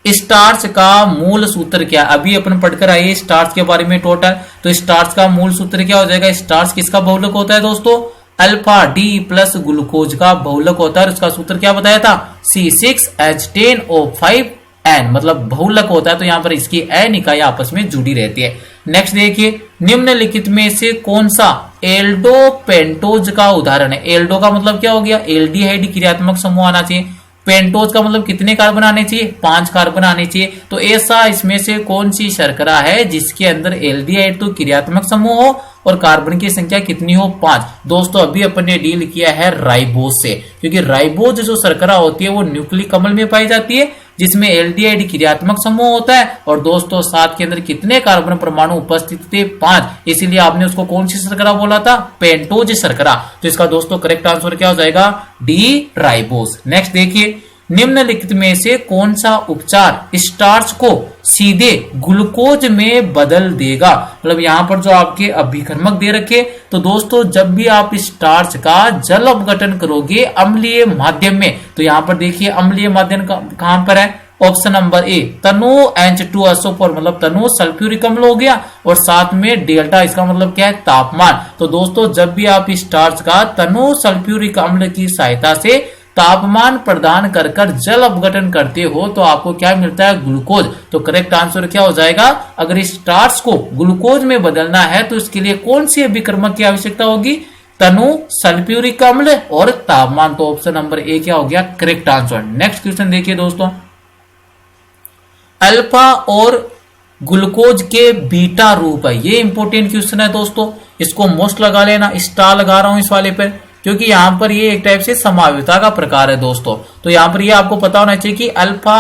स्टार्च का मूल सूत्र क्या? अभी अपन पढ़कर आए स्टार्च के बारे में टोटल। तो स्टार्च का मूल सूत्र क्या हो जाएगा? स्टार्च किसका बहुलक होता है दोस्तों? अल्फा डी प्लस ग्लूकोज का बहुलक होता है। उसका सूत्र क्या बताया था? C6H10O5N, मतलब बहुलक होता है। तो यहां पर इसकी N इकाई आपस में जुड़ी रहती है। नेक्स्ट देखिए, निम्नलिखित में से कौन सा एल्डो पेंटोज का उदाहरण है? एल्डो का मतलब क्या हो गया? एल्डिहाइड क्रियात्मक समूह आना चाहिए। पेंटोज का मतलब कितने कार्बन आने चाहिए? 5 कार्बन आने चाहिए। तो ऐसा इसमें से कौन सी शर्करा है जिसके अंदर एल्डिहाइड तो क्रियात्मक समूह हो और कार्बन की संख्या कितनी हो? 5। दोस्तों अभी अपन ने डील किया है राइबोज से, क्योंकि राइबोज जो शर्करा होती है वो न्यूक्लिक अम्ल में पाई जाती है जिसमें एल्डिहाइड क्रियात्मक समूह होता है। और दोस्तों साथ के अंदर कितने कार्बन परमाणु उपस्थित थे? 5। इसीलिए आपने उसको कौन सी शर्करा बोला था? पेंटोज शर्करा। तो इसका दोस्तों करेक्ट आंसर क्या हो जाएगा? D ribose. नेक्स्ट देखिए, निम्नलिखित में से कौन सा उपचार स्टार्च को सीधे ग्लूकोज में बदल देगा? मतलब यहां पर जो आपके अभिकर्मक दे रखे, तो दोस्तों जब भी आप स्टार्च का जल अपघटन करोगे अम्लीय माध्यम में, तो यहां पर देखिए अम्लीय माध्यम कहां पर है? Option number A Tanu H2SO4, मतलब तनु सल्फ्यूरिक अम्ल हो गया और साथ में डेल्टा, इसका मतलब क्या है? तापमान। तो दोस्तों जब भी आप स्टार्च का तनु सल्फ्यूरिक अम्ल की सहायता से तापमान प्रदान कर जल अपघटन करते हो तो आपको क्या मिलता है? ग्लूकोज। तो करेक्ट आंसर क्या हो जाएगा? अगर स्टार्च को ग्लूकोज में बदलना है तो इसके लिए कौन सी अभिकर्मक की आवश्यकता होगी? तनु सल्फ्यूरिक अम्ल और तापमान। तो ऑप्शन नंबर ए क्या हो गया? Correct answer. नेक्स्ट क्वेश्चन देखिए दोस्तों, अल्फा और ग्लूकोज के बीटा रूप है। ये इंपॉर्टेंट क्वेश्चन है दोस्तों, इसको मोस्ट लगा लेना, स्टार लगा रहा हूं इस वाले पर, क्योंकि यहाँ पर ये एक टाइप से समावयवता का प्रकार है दोस्तों। तो यहाँ पर ये आपको पता होना चाहिए कि अल्फा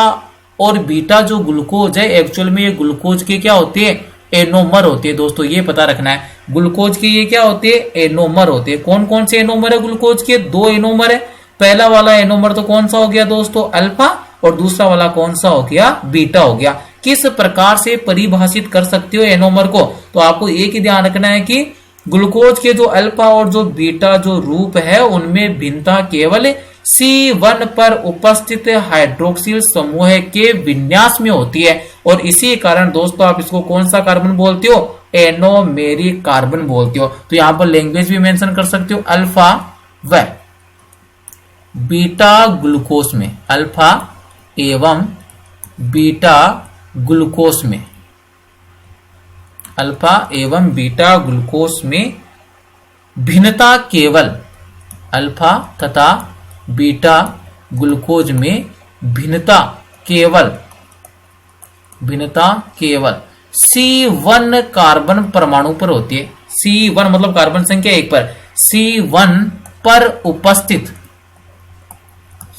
और बीटा जो ग्लूकोज है एक्चुअल में ये ग्लूकोज के क्या होती है, एनोमर होती है दोस्तों, ये पता रखना है। ग्लूकोज की ये क्या होती है, एनोमर होती है। कौन कौन से एनोमर है ग्लूकोज के, 2 एनोमर है। पहला वाला एनोमर तो कौन सा हो गया दोस्तों, अल्फा, और दूसरा वाला कौन सा हो गया, बीटा हो गया। किस प्रकार से परिभाषित कर सकते हो एनोमर को, तो आपको एक ही ध्यान रखना है कि ग्लूकोज के जो अल्फा और जो बीटा जो रूप है उनमें भिन्नता केवल C1 पर उपस्थित हाइड्रोक्सिल समूह के विन्यास में होती है, और इसी कारण दोस्तों आप इसको कौन सा कार्बन बोलते हो, एनोमेरिक कार्बन बोलते हो। तो यहां पर लैंग्वेज भी मेंशन कर सकते हो, अल्फा व बीटा ग्लूकोज में, अल्फा एवं बीटा ग्लूकोज में, अल्फा एवं बीटा ग्लूकोज में भिन्नता केवल, अल्फा तथा बीटा ग्लूकोज में भिन्नता केवल C1 कार्बन परमाणु पर होती है। C1 मतलब कार्बन संख्या 1 पर, C1 पर उपस्थित,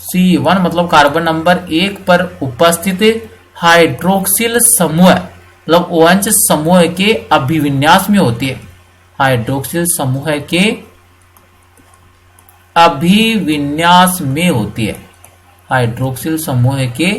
C1 मतलब कार्बन नंबर 1 पर उपस्थित हाइड्रोक्सिल समूह मतलब OH समूह के अभिविन्यास में होती है, हाइड्रोक्सिल समूह के अभिविन्यास में होती है, हाइड्रोक्सिल समूह के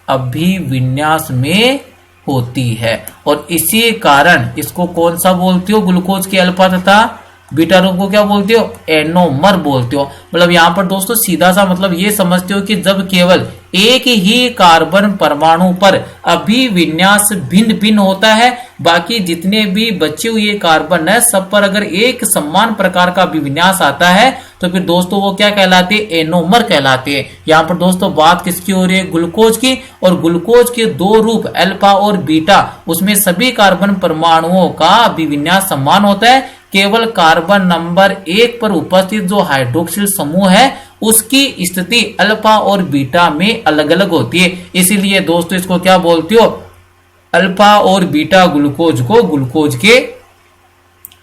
अभिविन्यास में होती है। और इसी कारण इसको कौन सा बोलते हो, ग्लूकोज के अल्फा तथा बीटा रूप को क्या बोलते हो, एनोमर बोलते हो। मतलब यहां पर दोस्तों सीधा सा मतलब ये समझते हो कि जब केवल एक ही कार्बन परमाणु पर अभिविन्यास भिन्न भिन्न होता है, बाकी जितने भी बचे हुए कार्बन है सब पर अगर एक समान प्रकार का अभिविन्यास आता है तो फिर दोस्तों वो क्या कहलाते हैं, एनोमर कहलाते हैं। यहाँ पर दोस्तों बात किसकी हो रही है, ग्लूकोज की, और ग्लूकोज के 2 रूप अल्फा और बीटा, उसमें सभी कार्बन परमाणुओं का अभिविन्यास समान होता है, केवल कार्बन नंबर 1 पर उपस्थित जो हाइड्रोक्सिल समूह है उसकी स्थिति अल्फा और बीटा में अलग अलग होती है। इसीलिए दोस्तों इसको क्या बोलते हो, अल्फा और बीटा ग्लूकोज को ग्लूकोज के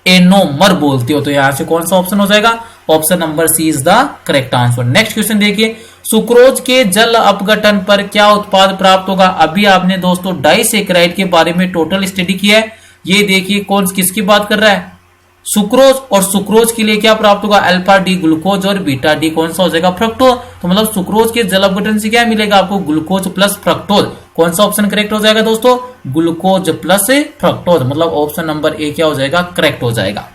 एनोमर बोलते हो। तो यहां से कौन सा ऑप्शन हो जाएगा, option number C is the correct answer. Next question देखिए, सुक्रोज के जल अपघटन पर क्या उत्पाद प्राप्त होगा। अभी आपने दोस्तों डाइसेक्राइड के बारे में टोटल स्टडी किया है। ये देखिए कौन किसकी बात कर रहा है, सुक्रोज, और सुक्रोज के लिए क्या प्राप्त होगा, अल्फा डी ग्लूकोज और बीटा डी कौन सा हो जाएगा, फ्रक्टोज। तो मतलब सुक्रोज के जल अपघटन से क्या मिलेगा आपको, ग्लूकोज प्लस फ्रक्टोज। कौन सा ऑप्शन करेक्ट हो जाएगा दोस्तों, ग्लूकोज प्लस फ्रक्टोज, मतलब ऑप्शन नंबर ए क्या हो जाएगा, करेक्ट हो जाएगा।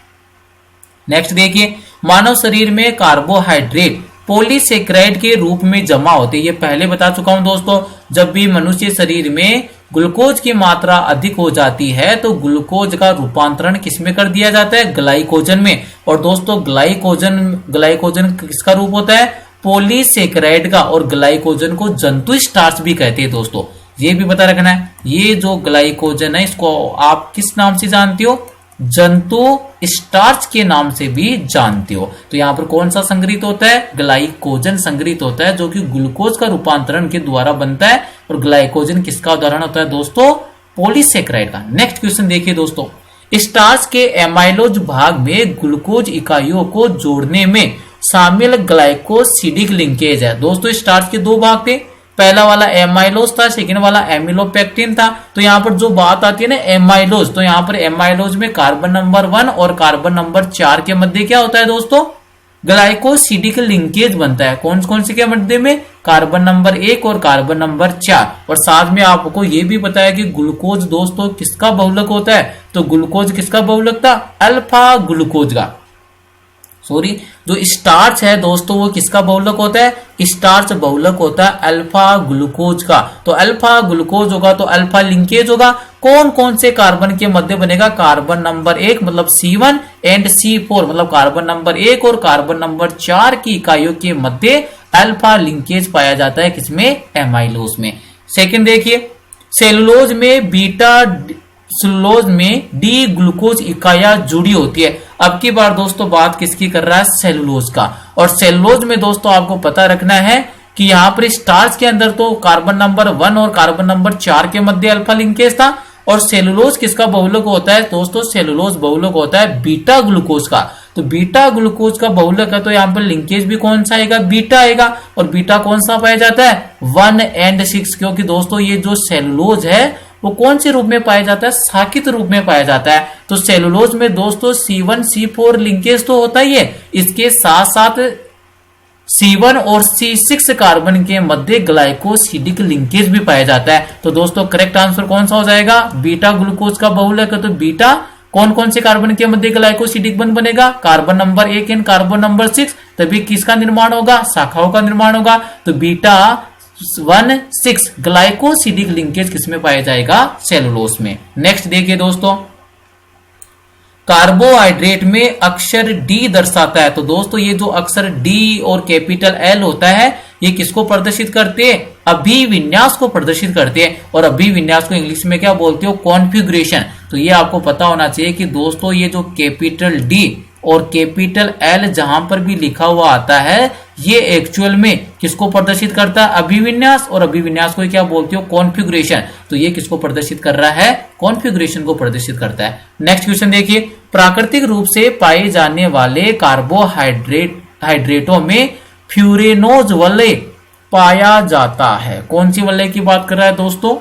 नेक्स्ट देखिए, मानव शरीर में कार्बोहाइड्रेट पॉलीसेक्राइड के रूप में जमा होते हैं। ये पहले बता चुका हूं दोस्तों, जब भी मनुष्य शरीर में ग्लूकोज की मात्रा अधिक हो जाती है तो ग्लूकोज का रूपांतरण किसमें कर दिया जाता है, ग्लाइकोजन में। और दोस्तों ग्लाइकोजन किसका रूप होता है, पॉलीसेक्राइड का, और ग्लाइकोजन को जंतु स्टार्च भी कहते हैं दोस्तों, ये भी पता रखना है। ये जो ग्लाइकोजन है इसको आप किस नाम से जानते हो, जंतु स्टार्च के नाम से भी जानते हो। तो यहाँ पर कौन सा संग्रहित होता है, ग्लाइकोजन संग्रहित होता है, जो कि ग्लूकोज का रूपांतरण के द्वारा बनता है। और ग्लाइकोजन किसका उदाहरण होता है दोस्तों, पॉलीसेक्राइड का। नेक्स्ट क्वेश्चन देखिए दोस्तों, स्टार्च के एमाइलोज भाग में ग्लूकोज इकाइयों को जोड़ने में शामिल ग्लाइकोसिडिक लिंकेज है। दोस्तों स्टार्च के 2 भाग थे, पहला वाला एमाइलोज था, सेकंड वाला एमिलोपेक्टिन था। तो यहाँ पर जो बात आती है ना एमाइलोज, तो यहाँ पर एमाइलोज में कार्बन नंबर 1 और कार्बन नंबर 4 के मध्य क्या होता है दोस्तों, ग्लाइकोसिडिक लिंकेज बनता है। कौन कौन से के मध्य में, कार्बन नंबर 1 और कार्बन नंबर 4। और साथ में आपको ये भी पता है कि ग्लूकोज दोस्तों किसका बहुलक होता है, तो ग्लूकोज किसका बहुलक था, अल्फा ग्लूकोज का। सॉरी, जो स्टार्च है दोस्तों वो किसका बहुलक होता है, स्टार्च बहुलक होता है अल्फा ग्लूकोज का। तो अल्फा ग्लूकोज होगा तो अल्फा लिंकेज होगा। कौन कौन से कार्बन के मध्य बनेगा, कार्बन नंबर 1 मतलब C1 एंड C4 मतलब कार्बन नंबर 1 और कार्बन नंबर 4 की इकाइयों के मध्य अल्फा लिंकेज पाया जाता है, किसमें, एमाइलोज में। सेकंड देखिए, सेलुलोज में सेलुलोज में डी ग्लूकोज इकाइयां जुड़ी होती है। अब की बार दोस्तों बात किसकी कर रहा है, सेलुलोज का। और सेलुलोज में दोस्तों आपको पता रखना है कि यहाँ पर स्टार्च के अंदर तो कार्बन नंबर 1 और कार्बन नंबर 4 के मध्य अल्फा लिंकेज था, और सेलुलोज किसका बहुलक होता है दोस्तों? सेलुलोज बहुलक होता है बीटा ग्लूकोज का। तो बीटा ग्लूकोज का बहुलक है तो यहाँ पर लिंकेज भी कौन सा आएगा? बीटा आएगा। और बीटा कौन सा पाया जाता है? 1 और 6, क्योंकि दोस्तों ये जो सेलुलोज है वो कौन से रूप में पाया जाता है? साकित रूप में पाया जाता है। तो सेलुलोज में दोस्तों C1 C4 लिंकेज तो होता ही है, इसके साथ साथ C1 और C6 कार्बन के मध्य ग्लाइकोसिडिक लिंकेज भी पाया जाता है। तो दोस्तों करेक्ट आंसर कौन सा हो जाएगा? बीटा ग्लूकोज का बहुलक है तो बीटा कौन कौन से कार्बन के मध्य ग्लाइकोसिडिक बंध बनेगा? Carbon number 1 and carbon number 6। तभी किसका निर्माण होगा? शाखाओं का निर्माण होगा। तो बीटा 1,6 ग्लाइकोसिडिक लिंकेज किसमें पाया जाएगा? सेलुलोज में। नेक्स्ट देखिए दोस्तों, कार्बोहाइड्रेट में अक्षर डी दर्शाता है। तो दोस्तों ये जो अक्षर डी और कैपिटल एल होता है ये किसको प्रदर्शित करते हैं? अभिविन्यास को प्रदर्शित करते हैं। और अभिविन्यास को इंग्लिश में क्या बोलते हो? कॉन्फ़िगरेशन। तो ये आपको पता होना चाहिए कि दोस्तों ये जो कैपिटल डी और कैपिटल एल जहां पर भी लिखा हुआ आता है ये एक्चुअल में किसको प्रदर्शित करता है? अभिविन्यास। और अभिविन्यास को क्या बोलते हो? कॉन्फ़िगरेशन। तो ये किसको प्रदर्शित कर रहा है? कॉन्फ़िगरेशन को प्रदर्शित करता है। नेक्स्ट क्वेश्चन देखिए, प्राकृतिक रूप से पाए जाने वाले कार्बोहाइड्रेटों में फ्यूरेनोज वलय पाया जाता है। कौन सी वलय की बात कर रहा है दोस्तों?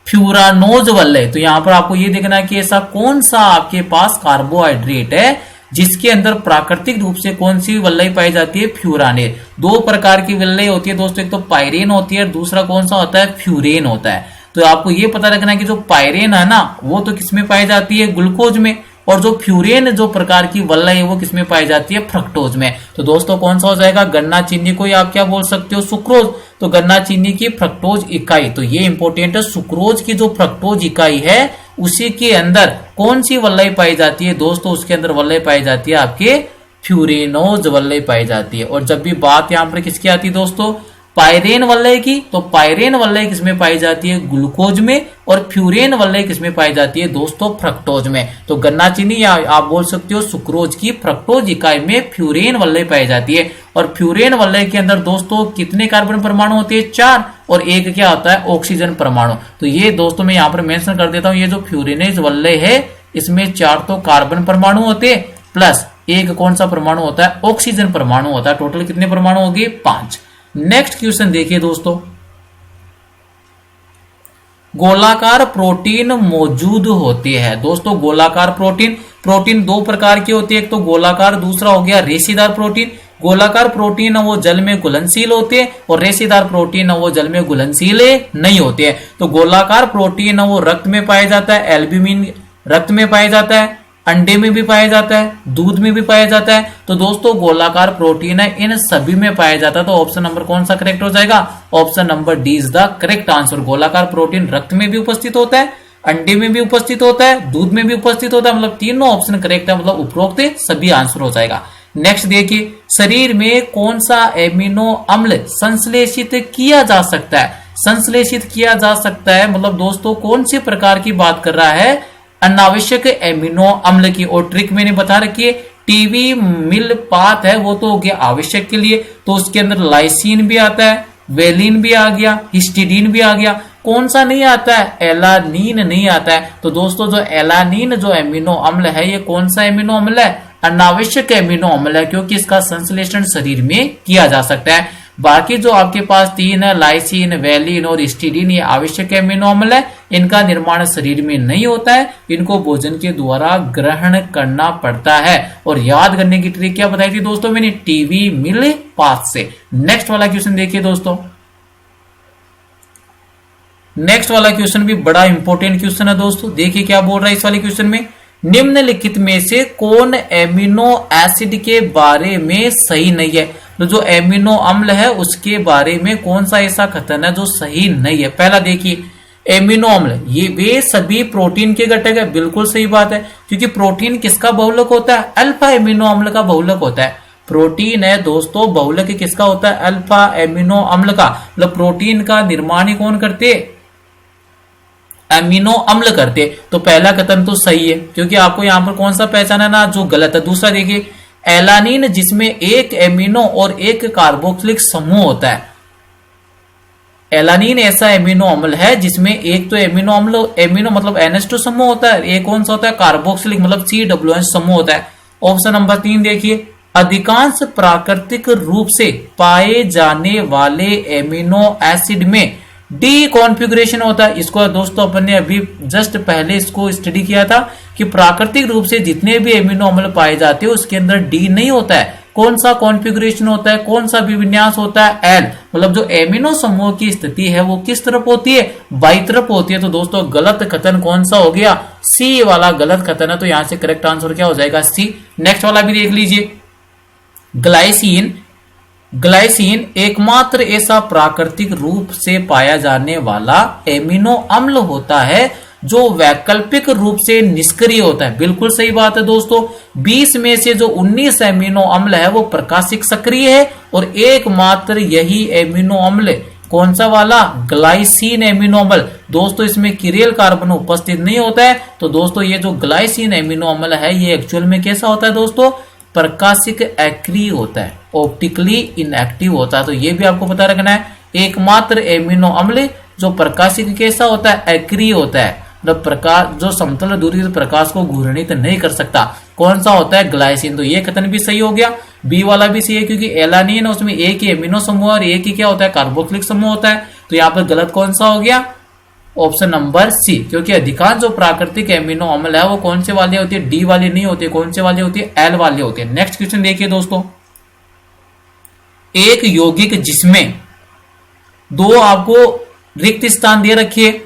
फ्यूरानोज वलय। तो यहां पर आपको ये देखना है कि ऐसा कौन सा आपके पास कार्बोहाइड्रेट है जिसके अंदर प्राकृतिक रूप से कौन सी वलय पाई जाती है? फ्यूरानेज। दो प्रकार की वलय होती है दोस्तों, एक तो पायरेन होती है और दूसरा कौन सा होता है? फ्यूरेन होता है। तो आपको ये पता रखना है कि जो पायरेन है ना वो तो किसमें पाई जाती है? ग्लूकोज में। और जो फ्यूरेन जो प्रकार की वलय है वो किसमें पाई जाती है? फ्रक्टोज में। तो दोस्तों कौन सा हो जाएगा? गन्ना चीनी को आप क्या बोल सकते हो? सुक्रोज। तो गन्ना चीनी की फ्रक्टोज इकाई, तो ये इंपॉर्टेंट है, सुक्रोज की जो फ्रक्टोज इकाई है उसी के अंदर कौन सी वलय पाई जाती है दोस्तों? उसके अंदर वलय पाई जाती है आपके फ्यूरेनोज वलय पाई जाती है। और जब भी बात यहां पर किसकी आती है दोस्तों? पायरेन वलय की, तो पायरेन वलय किसमें पाई जाती है? ग्लूकोज में। और फ्यूरेन वलय किसमें पाई जाती है दोस्तों? फ्रक्टोज में। तो गन्ना चीनी या आप बोल सकते हो सुक्रोज की फ्रक्टोज इकाई में फ्यूरेन वलय पाई जाती है। और फ्यूरेन वलय के अंदर दोस्तों कितने कार्बन परमाणु होते हैं? 4। और एक क्या होता है? ऑक्सीजन परमाणु। तो ये दोस्तों मैं यहां पर मेंशन कर देता हूं, ये जो फ्यूरेनेज वलय है इसमें 4 तो कार्बन परमाणु होते हैं प्लस एक कौन सा परमाणु होता है? ऑक्सीजन परमाणु होता है। टोटल कितने परमाणु हो गए? 5। नेक्स्ट क्वेश्चन देखिए दोस्तों, गोलाकार प्रोटीन मौजूद होते हैं। दोस्तों गोलाकार प्रोटीन दो प्रकार के होते हैं, एक तो गोलाकार, दूसरा हो गया रेशेदार प्रोटीन। गोलाकार प्रोटीन वो जल में घुलनशील होते हैं और रेशेदार प्रोटीन वो जल में घुलनशील नहीं होते हैं। तो गोलाकार प्रोटीन वो रक्त में पाया जाता है, एल्ब्यूमिन रक्त में पाया जाता है, अंडे में भी पाया जाता है, दूध में भी पाया जाता है। तो दोस्तों गोलाकार प्रोटीन है, इन सभी में पाया जाता है। तो ऑप्शन नंबर कौन सा करेक्ट हो जाएगा? Option number D is the correct answer. गोलाकार प्रोटीन रक्त में भी उपस्थित होता है, अंडे में भी उपस्थित होता है, दूध में भी उपस्थित होता है। मतलब तीनों ऑप्शन करेक्ट है, मतलब उपरोक्त सभी आंसर हो जाएगा। नेक्स्ट देखिए, शरीर में कौन सा एमिनो अम्ल संश्लेषित किया जा सकता है? संश्लेषित किया जा सकता है मतलब दोस्तों कौन से प्रकार की बात कर रहा है? अनावश्यक एमिनो अम्ल की। और ट्रिक मैंने बता रखी है, टीवी मिल पात है वो तो हो गया आवश्यक के लिए, तो उसके अंदर लाइसिन भी आता है, वेलिन भी आ गया, हिस्टिडीन भी आ गया। कौन सा नहीं आता है? एलानीन नहीं आता है। तो दोस्तों जो एलानीन जो एमिनो अम्ल है ये कौन सा एमिनो अम्ल है? अनावश्यक एमिनो अम्ल है, क्योंकि इसका संश्लेषण शरीर में किया जा सकता है। बाकी जो आपके पास तीन है, लाइसिन, वेलिन और हिस्टिडीन, ये आवश्यक एमिनो अम्ल है, इनका निर्माण शरीर में नहीं होता है, इनको भोजन के द्वारा ग्रहण करना पड़ता है। और याद करने की ट्रिक क्या बताई थी दोस्तों मैंने? टीवी मिल पाथ से। नेक्स्ट वाला क्वेश्चन देखिए दोस्तों, नेक्स्ट वाला क्वेश्चन भी बड़ा इंपॉर्टेंट क्वेश्चन है दोस्तों। देखिए क्या बोल रहा है इस वाले क्वेश्चन में, निम्नलिखित में से कौन एमिनो एसिड के बारे में सही नहीं है? तो जो एमिनो अम्ल है उसके बारे में कौन सा ऐसा कथन है जो सही नहीं है? पहला देखिए, एमिनो अम्ल ये वे सभी प्रोटीन के घटक है, बिल्कुल सही बात है, क्योंकि प्रोटीन किसका बहुलक होता है? अल्फा एमिनो अम्ल का बहुलक होता है। प्रोटीन है दोस्तों, बहुलक किसका होता है? अल्फा एमिनो अम्ल का। मतलब प्रोटीन का निर्माण ही कौन करते? एमिनो अम्ल करते। तो पहला कथन तो सही है, क्योंकि आपको यहां पर कौन सा पहचाना ना जो गलत है। दूसरा देखिए, एलानिन जिसमें एक एमिनो और एक कार्बोक्सिलिक समूह होता है, एलानीन ऐसा एमिनो अम्ल है जिसमें एक तो एमिनो मतलब NH2 समूह होता है, एक कौन सा होता है कार्बोक्सिलिक मतलब COOH समूह होता है। ऑप्शन नंबर 3 देखिए, अधिकांश प्राकृतिक रूप से पाए जाने वाले एमिनो एसिड में डी कॉन्फ़िगरेशन होता है। इसको दोस्तों अपन ने अभी जस्ट पहले इसको स्टडी किया था कि प्राकृतिक रूप से जितने भी एमिनो अम्ल पाए जाते हैं उसके अंदर डी नहीं होता है। कौन सा कॉन्फ़िगरेशन होता है, कौन सा विन्यास होता है, एल, मतलब जो एमिनो समूह की स्थिति है वो किस तरफ होती है, बाई तरफ होती है। तो दोस्तों गलत कथन कौन सा हो गया, सी वाला गलत कथन है। तो यहां से करेक्ट आंसर क्या हो जाएगा, सी। नेक्स्ट वाला भी देख लीजिए, ग्लाइसिन एकमात्र ऐसा प्राकृतिक रूप से पाया जाने वाला एमिनो अम्ल होता है जो वैकल्पिक रूप से निष्क्रिय होता है। बिल्कुल सही बात है दोस्तों, 20 में से जो 19 एमिनो अम्ल है वो प्रकाशिक सक्रिय है और एकमात्र यही एमिनो अम्ल कौन सा वाला, ग्लाइसिन एमिनो अम्ल। दोस्तों इसमें किरेल कार्बन उपस्थित नहीं होता है। तो दोस्तों ये जो ग्लाइसिन एमिनो अम्ल है ये एक्चुअल में कैसा होता है दोस्तों, प्रकाशिक एक्रिय होता है, ऑप्टिकली इनएक्टिव होता है। तो ये भी आपको पता रखना है, एकमात्र एमिनो अम्ल जो प्रकाशिक कैसा होता है, एक्रिय होता है, मतलब प्रकाश जो समतल दूरी से प्रकाश को घूर्णित नहीं कर सकता, कौन सा होता है, ग्लाइसिन। तो ये कथन भी सही हो गया, बी वाला भी सही है क्योंकि एलानीन है उसमें एक ही एमिनो समूह और एक ही क्या होता है, कार्बोक्सिलिक समूह होता है। तो यहाँ पर गलत कौन सा हो गया, ऑप्शन नंबर सी, क्योंकि अधिकांश जो प्राकृतिक एमिनो अम्ल है वो कौन से वाले होती है, डी वाली नहीं होती, कौन से वाली होती है, एल वाली होती है। नेक्स्ट क्वेश्चन देखिए दोस्तों, एक यौगिक जिसमें दो आपको रिक्त स्थान दे रखिए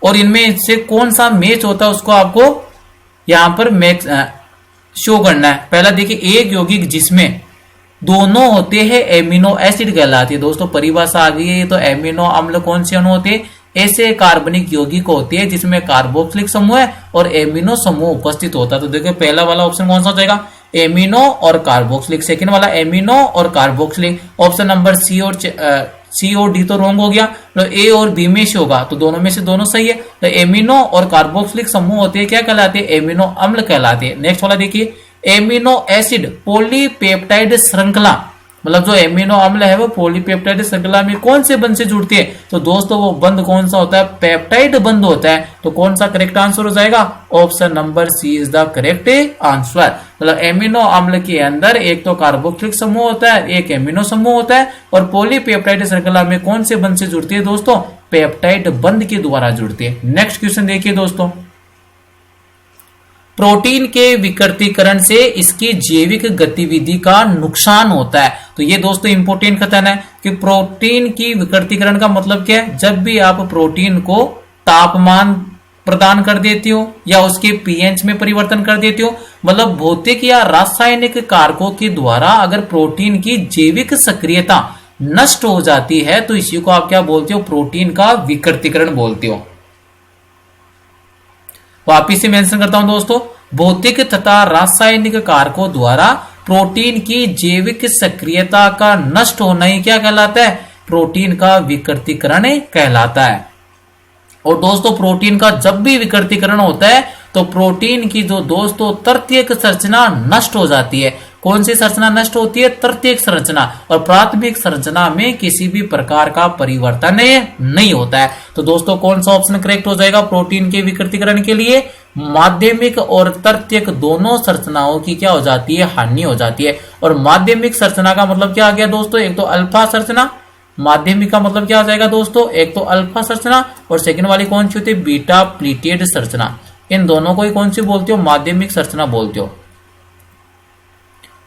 और इनमें से कौन सा मैच होता है उसको आपको यहां पर मैच शो करना है। पहला देखिए, एक यौगिक जिसमें दोनों होते हैं एमिनो एसिड कहलाती है। दोस्तों परिभाषा आ गई है, तो एमिनो अम्ल कौन से अणु होते हैं, ऐसे कार्बनिक यौगिक होते हैं जिसमें कार्बोक्सिलिक समूह है और एमिनो समूह उपस्थित होता है। तो देखिए पहला वाला ऑप्शन कौन सा हो जाएगा, एमिनो और कार्बोक्सिलिक। सेकंड वाला एमिनो और कार्बोक्सिलिक। ऑप्शन नंबर सी और डी तो रॉन्ग हो गया, तो ए और बी में से होगा, तो दोनों में से दोनों सही है। तो एमिनो और कार्बोक्सिलिक समूह होते हैं क्या कहलाते हैं, एमिनो अम्ल कहलाते हैं। नेक्स्ट वाला देखिए, एमिनो एसिड पॉलीपेप्टाइड श्रृंखला, मतलब जो एमिनो अम्ल है वो पॉलीपेप्टाइड श्रृंखला में कौन से बंध से जुड़ती है। तो दोस्तों वो बंध कौन सा होता है, पेप्टाइड बंध होता है। तो कौन सा करेक्ट आंसर हो जाएगा, option number C is the correct answer. मतलब एमिनो अम्ल के अंदर एक तो कार्बोक्सिलिक समूह होता है, एक एमिनो समूह होता है और पॉलीपेप्टाइड श्रृंखला में कौन से बंध से जुड़ती है दोस्तों, पेप्टाइड बंध के द्वारा जुड़ती है। नेक्स्ट क्वेश्चन देखिए दोस्तों, प्रोटीन के विकृतीकरण से इसकी जैविक गतिविधि का नुकसान होता है। तो ये दोस्तों इंपॉर्टेंट कथन है कि प्रोटीन की विकृतीकरण का मतलब क्या है, जब भी आप प्रोटीन को तापमान प्रदान कर देती हो या उसके पीएच में परिवर्तन कर देती हो, मतलब भौतिक या रासायनिक कारकों के द्वारा अगर प्रोटीन की जैविक सक्रियता नष्ट हो जाती है तो इसी को आप क्या बोलते हो, प्रोटीन का विकृतीकरण बोलते हो। वापिस से मेंशन करता हूं दोस्तों, भौतिक तथा रासायनिक कारकों द्वारा प्रोटीन की जैविक सक्रियता का नष्ट होना ही क्या कहलाता है, प्रोटीन का विकृतीकरण कहलाता है। और दोस्तों प्रोटीन का जब भी विकृतीकरण होता है तो प्रोटीन की जो दोस्तों तृतीयक संरचना नष्ट हो जाती है। कौन सी संरचना नष्ट होती है, तृतीयक संरचना, और प्राथमिक संरचना में किसी भी प्रकार का परिवर्तन नहीं होता है। तो दोस्तों कौन सा ऑप्शन करेक्ट हो जाएगा प्रोटीन के विकृतीकरण के लिए, माध्यमिक और तृतीयक दोनों संरचनाओं की क्या हो जाती है, हानि हो जाती है। और माध्यमिक संरचना का मतलब क्या आ गया दोस्तों, एक तो अल्फा संरचना, माध्यमिक का मतलब क्या आ जाएगा दोस्तों, एक तो अल्फा संरचना और सेकंड वाली कौन सी होती है, बीटा प्लीटेड संरचना। इन दोनों को ही कौन सी बोलते हो, माध्यमिक संरचना बोलते हो।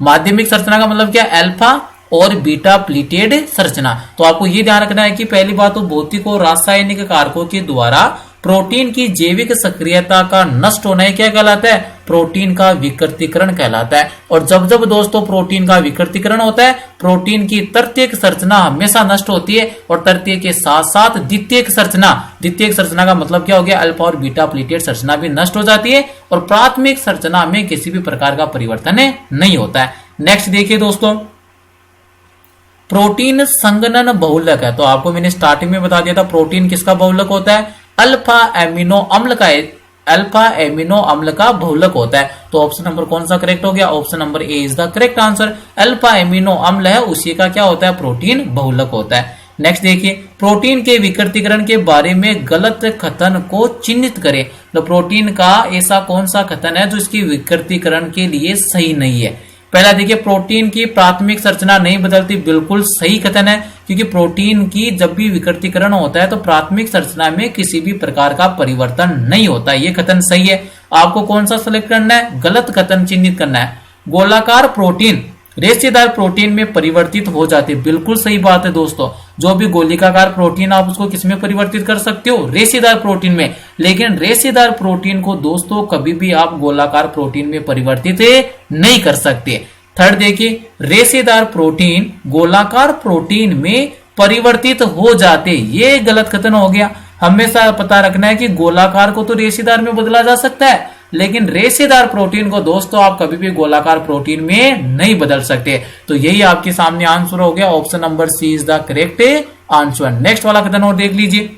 माध्यमिक संरचना का मतलब क्या, अल्फा और बीटा प्लीटेड संरचना। तो आपको ये ध्यान रखना है कि पहली बात तो भौतिक और रासायनिक कारकों के द्वारा प्रोटीन की जैविक सक्रियता का नष्ट होना ही क्या कहलाता है, प्रोटीन का विकृतीकरण कहलाता है। और जब जब दोस्तों प्रोटीन का विकृतीकरण होता है, प्रोटीन की तृतीयक संरचना हमेशा नष्ट होती है और तृतीय के साथ साथ द्वितीयक संरचना का मतलब क्या हो गया, अल्फा और बीटा प्लीटेड संरचना भी नष्ट हो जाती है और प्राथमिक संरचना में किसी भी प्रकार का परिवर्तन नहीं होता है। नेक्स्ट देखिए दोस्तों, प्रोटीन संगनन बहुलक है। तो आपको मैंने स्टार्टिंग में बता दिया था प्रोटीन किसका बहुलक होता है, अल्फा एमिनो अम्ल का बहुलक होता है। तो ऑप्शन नंबर कौन सा करेक्ट हो गया, option number A is the correct answer. Alpha amino अम्ल है उसी का क्या होता है, प्रोटीन बहुलक होता है। नेक्स्ट देखिए, प्रोटीन के विकृतीकरण के बारे में गलत कथन को चिन्हित करें। तो प्रोटीन का ऐसा कौन सा कथन है जो इसकी विकृतीकरण के लिए सही नहीं है। पहला देखिए, प्रोटीन की प्राथमिक संरचना नहीं बदलती, बिल्कुल सही कथन है, क्योंकि प्रोटीन की जब भी विकृतीकरण होता है तो प्राथमिक संरचना में किसी भी प्रकार का परिवर्तन नहीं होता। ये कथन सही है। आपको कौन सा सेलेक्ट करना है, गलत कथन चिन्हित करना है। गोलाकार प्रोटीन रेशेदार प्रोटीन में परिवर्तित हो जाते, बिल्कुल सही बात है दोस्तों। जो भी गोलिकाकार प्रोटीन आप उसको किस में परिवर्तित कर सकते हो, रेशेदार प्रोटीन में। लेकिन रेशेदार प्रोटीन को दोस्तों कभी भी आप गोलाकार प्रोटीन में परिवर्तित नहीं कर सकते। थर्ड देखिए, रेशेदार प्रोटीन गोलाकार प्रोटीन में परिवर्तित हो जाते, ये गलत कथन हो गया। हमेशा पता रखना है कि गोलाकार को तो रेशेदार में बदला जा सकता है, लेकिन रेशेदार प्रोटीन को दोस्तों आप कभी भी गोलाकार प्रोटीन में नहीं बदल सकते। तो यही आपके सामने आंसर हो गया, option number C is the correct answer. Next वाला कथन और देख लीजिए,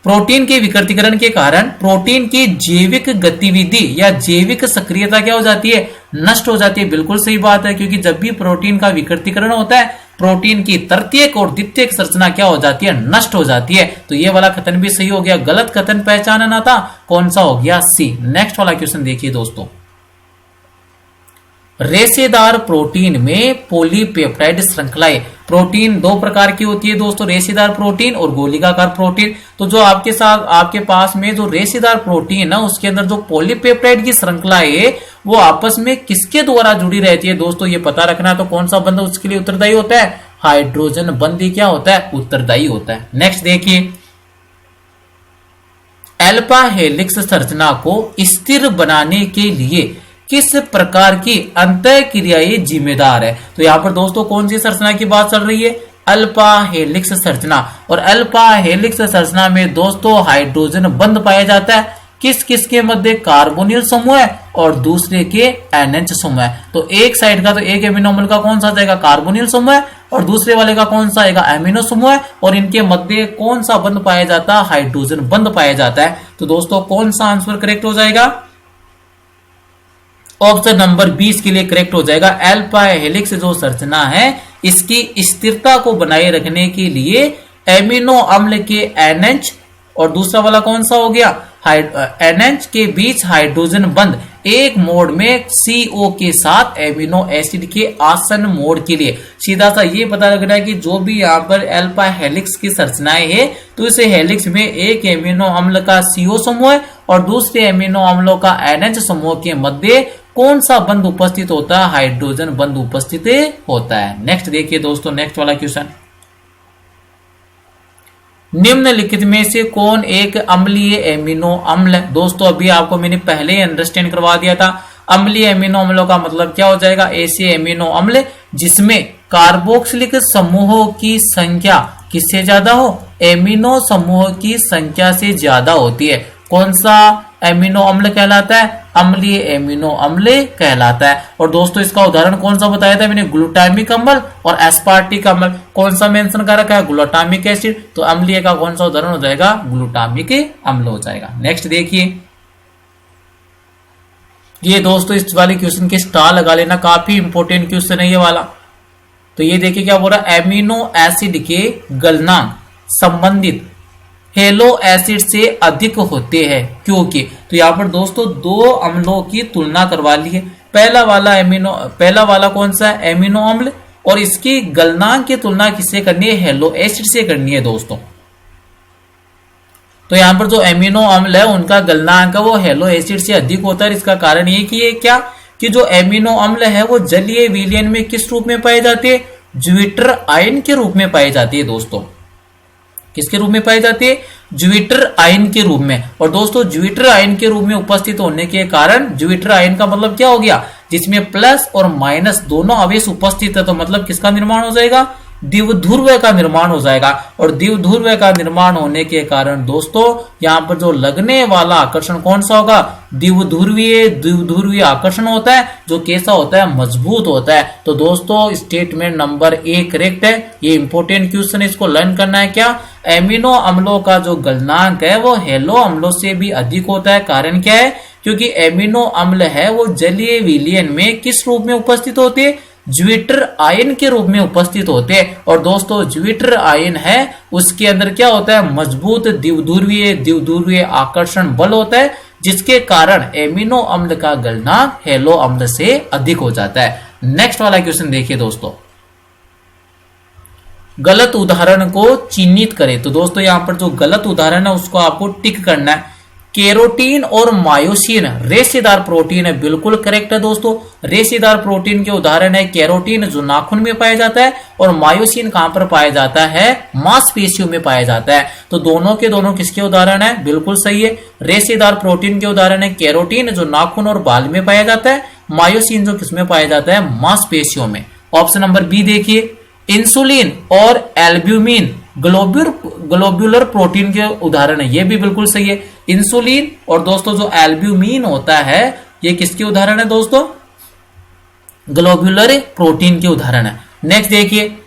प्रोटीन के विकृतीकरण के कारण प्रोटीन की जैविक गतिविधि या जैविक सक्रियता क्या हो जाती है, नष्ट हो जाती है। बिल्कुल सही बात है, क्योंकि जब भी प्रोटीन का विकृतीकरण होता है प्रोटीन की तृतीयक और द्वितीयक संरचना क्या हो जाती है, नष्ट हो जाती है। तो ये वाला कथन भी सही हो गया। गलत कथन पहचानना था, कौन सा हो गया, सी। नेक्स्ट वाला क्वेश्चन देखिए दोस्तों, रेशेदार प्रोटीन में पॉलीपेप्टाइड श्रृंखलाएं। प्रोटीन दो प्रकार की होती है दोस्तों, रेशेदार प्रोटीन और गोलिकाकार प्रोटीन। तो जो आपके पास में जो रेशेदार प्रोटीन है उसके अंदर जो पॉलीपेप्टाइड की श्रृंखला है वो आपस में किसके द्वारा जुड़ी रहती है दोस्तों, ये पता रखना है। तो कौन सा बंध उसके लिए उत्तरदायी होता है, हाइड्रोजन बंध ही क्या होता है, उत्तरदायी होता है। नेक्स्ट देखिए, अल्फा हेलिक्स संरचना को स्थिर बनाने के लिए किस प्रकार की अंतःक्रियाएं जिम्मेदार है। तो यहाँ पर दोस्तों कौन सी संरचना की बात चल रही है, अल्फा हेलिक्स संरचना। और अल्फा हेलिक्स संरचना में दोस्तों हाइड्रोजन बंध पाया जाता है। किस किस के मध्य, कार्बोनिल समूह है और दूसरे के एनएच समूह है। तो एक साइड का तो एक एमिनो अम्ल का कौन सा जाएगा, कार्बोनिल समूह है, और दूसरे वाले का कौन सा आएगा, एमिनो समूह है। और इनके मध्य कौन सा बंध पाया जाता है, हाइड्रोजन बंध पाया जाता है। तो दोस्तों कौन सा आंसर करेक्ट हो जाएगा, ऑप्शन नंबर 20 के लिए करेक्ट हो जाएगा। अल्फा हेलिक्स जो संरचना है इसकी स्थिरता को बनाए रखने के लिए एमिनो अम्ल के एनएच और दूसरा वाला कौन सा हो गया, एनएच के बीच हाइड्रोजन बंध एक मोड में CO के साथ एमिनो एसिड के आसन्न मोड के लिए। सीधा सा ये पता लग रहा है कि जो भी यहाँ पर अल्फा हेलिक्स की संरचनाएं है तो इस हेलिक्स में एक एमिनो अम्ल का CO समूह है और दूसरे एमिनो अम्लों का NH समूह के मध्य कौन सा बंध उपस्थित होता है, हाइड्रोजन बंध उपस्थित होता है। नेक्स्ट देखिए दोस्तों, नेक्स्ट वाला क्वेश्चन, निम्नलिखित में से कौन एक अम्लीय एमिनो अम्ल है। दोस्तों अभी आपको मैंने पहले ही अंडरस्टैंड करवा दिया था। अम्लीय एमिनो अम्लों का मतलब क्या हो जाएगा, ऐसे एमिनो अम्ल जिसमें कार्बोक्सिलिक समूहों की संख्या किससे ज्यादा हो, एमिनो समूह की संख्या से ज्यादा होती है। कौन सा एमिनो अम्ल कहलाता है, अम्लीय एमिनो अम्ल कहलाता है। और दोस्तों इसका उदाहरण कौन सा बताया था मैंने, ग्लूटामिक अम्ल और एस्पार्टिक अम्ल। कौन सा मेंशन कर रखा है, ग्लूटामिक एसिड। तो अम्लीय का कौन सा उदाहरण हो जाएगा, ग्लूटामिक अम्ल हो जाएगा। नेक्स्ट देखिए, ये दोस्तों इस वाले क्वेश्चन के स्टार लगा लेना, काफी इंपोर्टेंट क्वेश्चन है ये वाला। तो ये देखिए क्या बोल रहा है, एमिनो एसिड के गलनांक संबंधित हेलो एसिड से अधिक होते हैं क्योंकि। तो यहाँ पर दोस्तों दो अम्लों की तुलना करवा ली है। पहला वाला कौन सा है, एमिनो अम्ल, और इसकी गलनांक की तुलना किससे करनी है, हेलो एसिड से करनी है दोस्तों। तो यहाँ पर जो एमिनो अम्ल है उनका गलनांक वो हेलो एसिड से अधिक होता है। इसका कारण ये कि क्या कि जो एमिनो अम्ल है वो जलीय विलयन में किस रूप में पाए जाते हैं, ज्विटर आयन के रूप में पाए जाती है दोस्तों। किसके रूप में पाई जाती है, ज्विटर आयन के रूप में। और दोस्तों ज्विटर आयन के रूप में उपस्थित होने के कारण, ज्विटर आयन का मतलब क्या हो गया, जिसमें प्लस और माइनस दोनों आवेश उपस्थित है। तो मतलब किसका निर्माण हो जाएगा, द्विध्रुव का निर्माण हो जाएगा। और द्विध्रुव का निर्माण होने के कारण दोस्तों यहाँ पर जो लगने वाला आकर्षण कौन सा होगा, द्विध्रुवीय आकर्षण होता है, जो कैसा होता है, मजबूत होता है। तो दोस्तों स्टेटमेंट नंबर ए करेक्ट है। ये इंपॉर्टेंट क्वेश्चन है, इसको लर्न करना है। क्या, एमिनो अम्लों का जो गलनांक है वो हेलो अम्लों से भी अधिक होता है। कारण क्या है, क्योंकि एमिनो अम्ल है वो जलीय विलयन में किस रूप में उपस्थित होते हैं, ज्विटर आयन के रूप में उपस्थित होते हैं। और दोस्तों ज्विटर आयन है उसके अंदर क्या होता है, मजबूत द्विध्रुवीय आकर्षण बल होता है, जिसके कारण एमिनो अम्ल का गलनांक हेलो अम्ल से अधिक हो जाता है। नेक्स्ट वाला क्वेश्चन देखिए दोस्तों, गलत उदाहरण को चिन्हित करें। तो दोस्तों यहां पर जो गलत उदाहरण है उसको आपको टिक करना है। केरोटीन और मायोसिन रेशेदार प्रोटीन है, बिल्कुल करेक्ट है दोस्तों। रेशेदार प्रोटीन के उदाहरण है केरोटीन जो नाखून में पाया जाता है, और मायोसिन कहां पर पाया जाता है, मांसपेशियों में पाया जाता है। तो दोनों के दोनों किसके उदाहरण है, बिल्कुल सही है। रेशेदार प्रोटीन के उदाहरण है केरोटीन जो नाखून और बाल में पाया जाता है, मायोसिन जो किसमें पाया जाता है, मांसपेशियों में। ऑप्शन नंबर बी देखिए, इंसुलिन और एल्ब्यूमिन ग्लोब्यूलर प्रोटीन के उदाहरण है, ये भी बिल्कुल सही है। इंसुलिन और दोस्तों जो एल्ब्यूमिन होता है ये किसके उदाहरण है दोस्तों, ग्लोब्यूलर प्रोटीन के उदाहरण है। नेक्स्ट देखिए,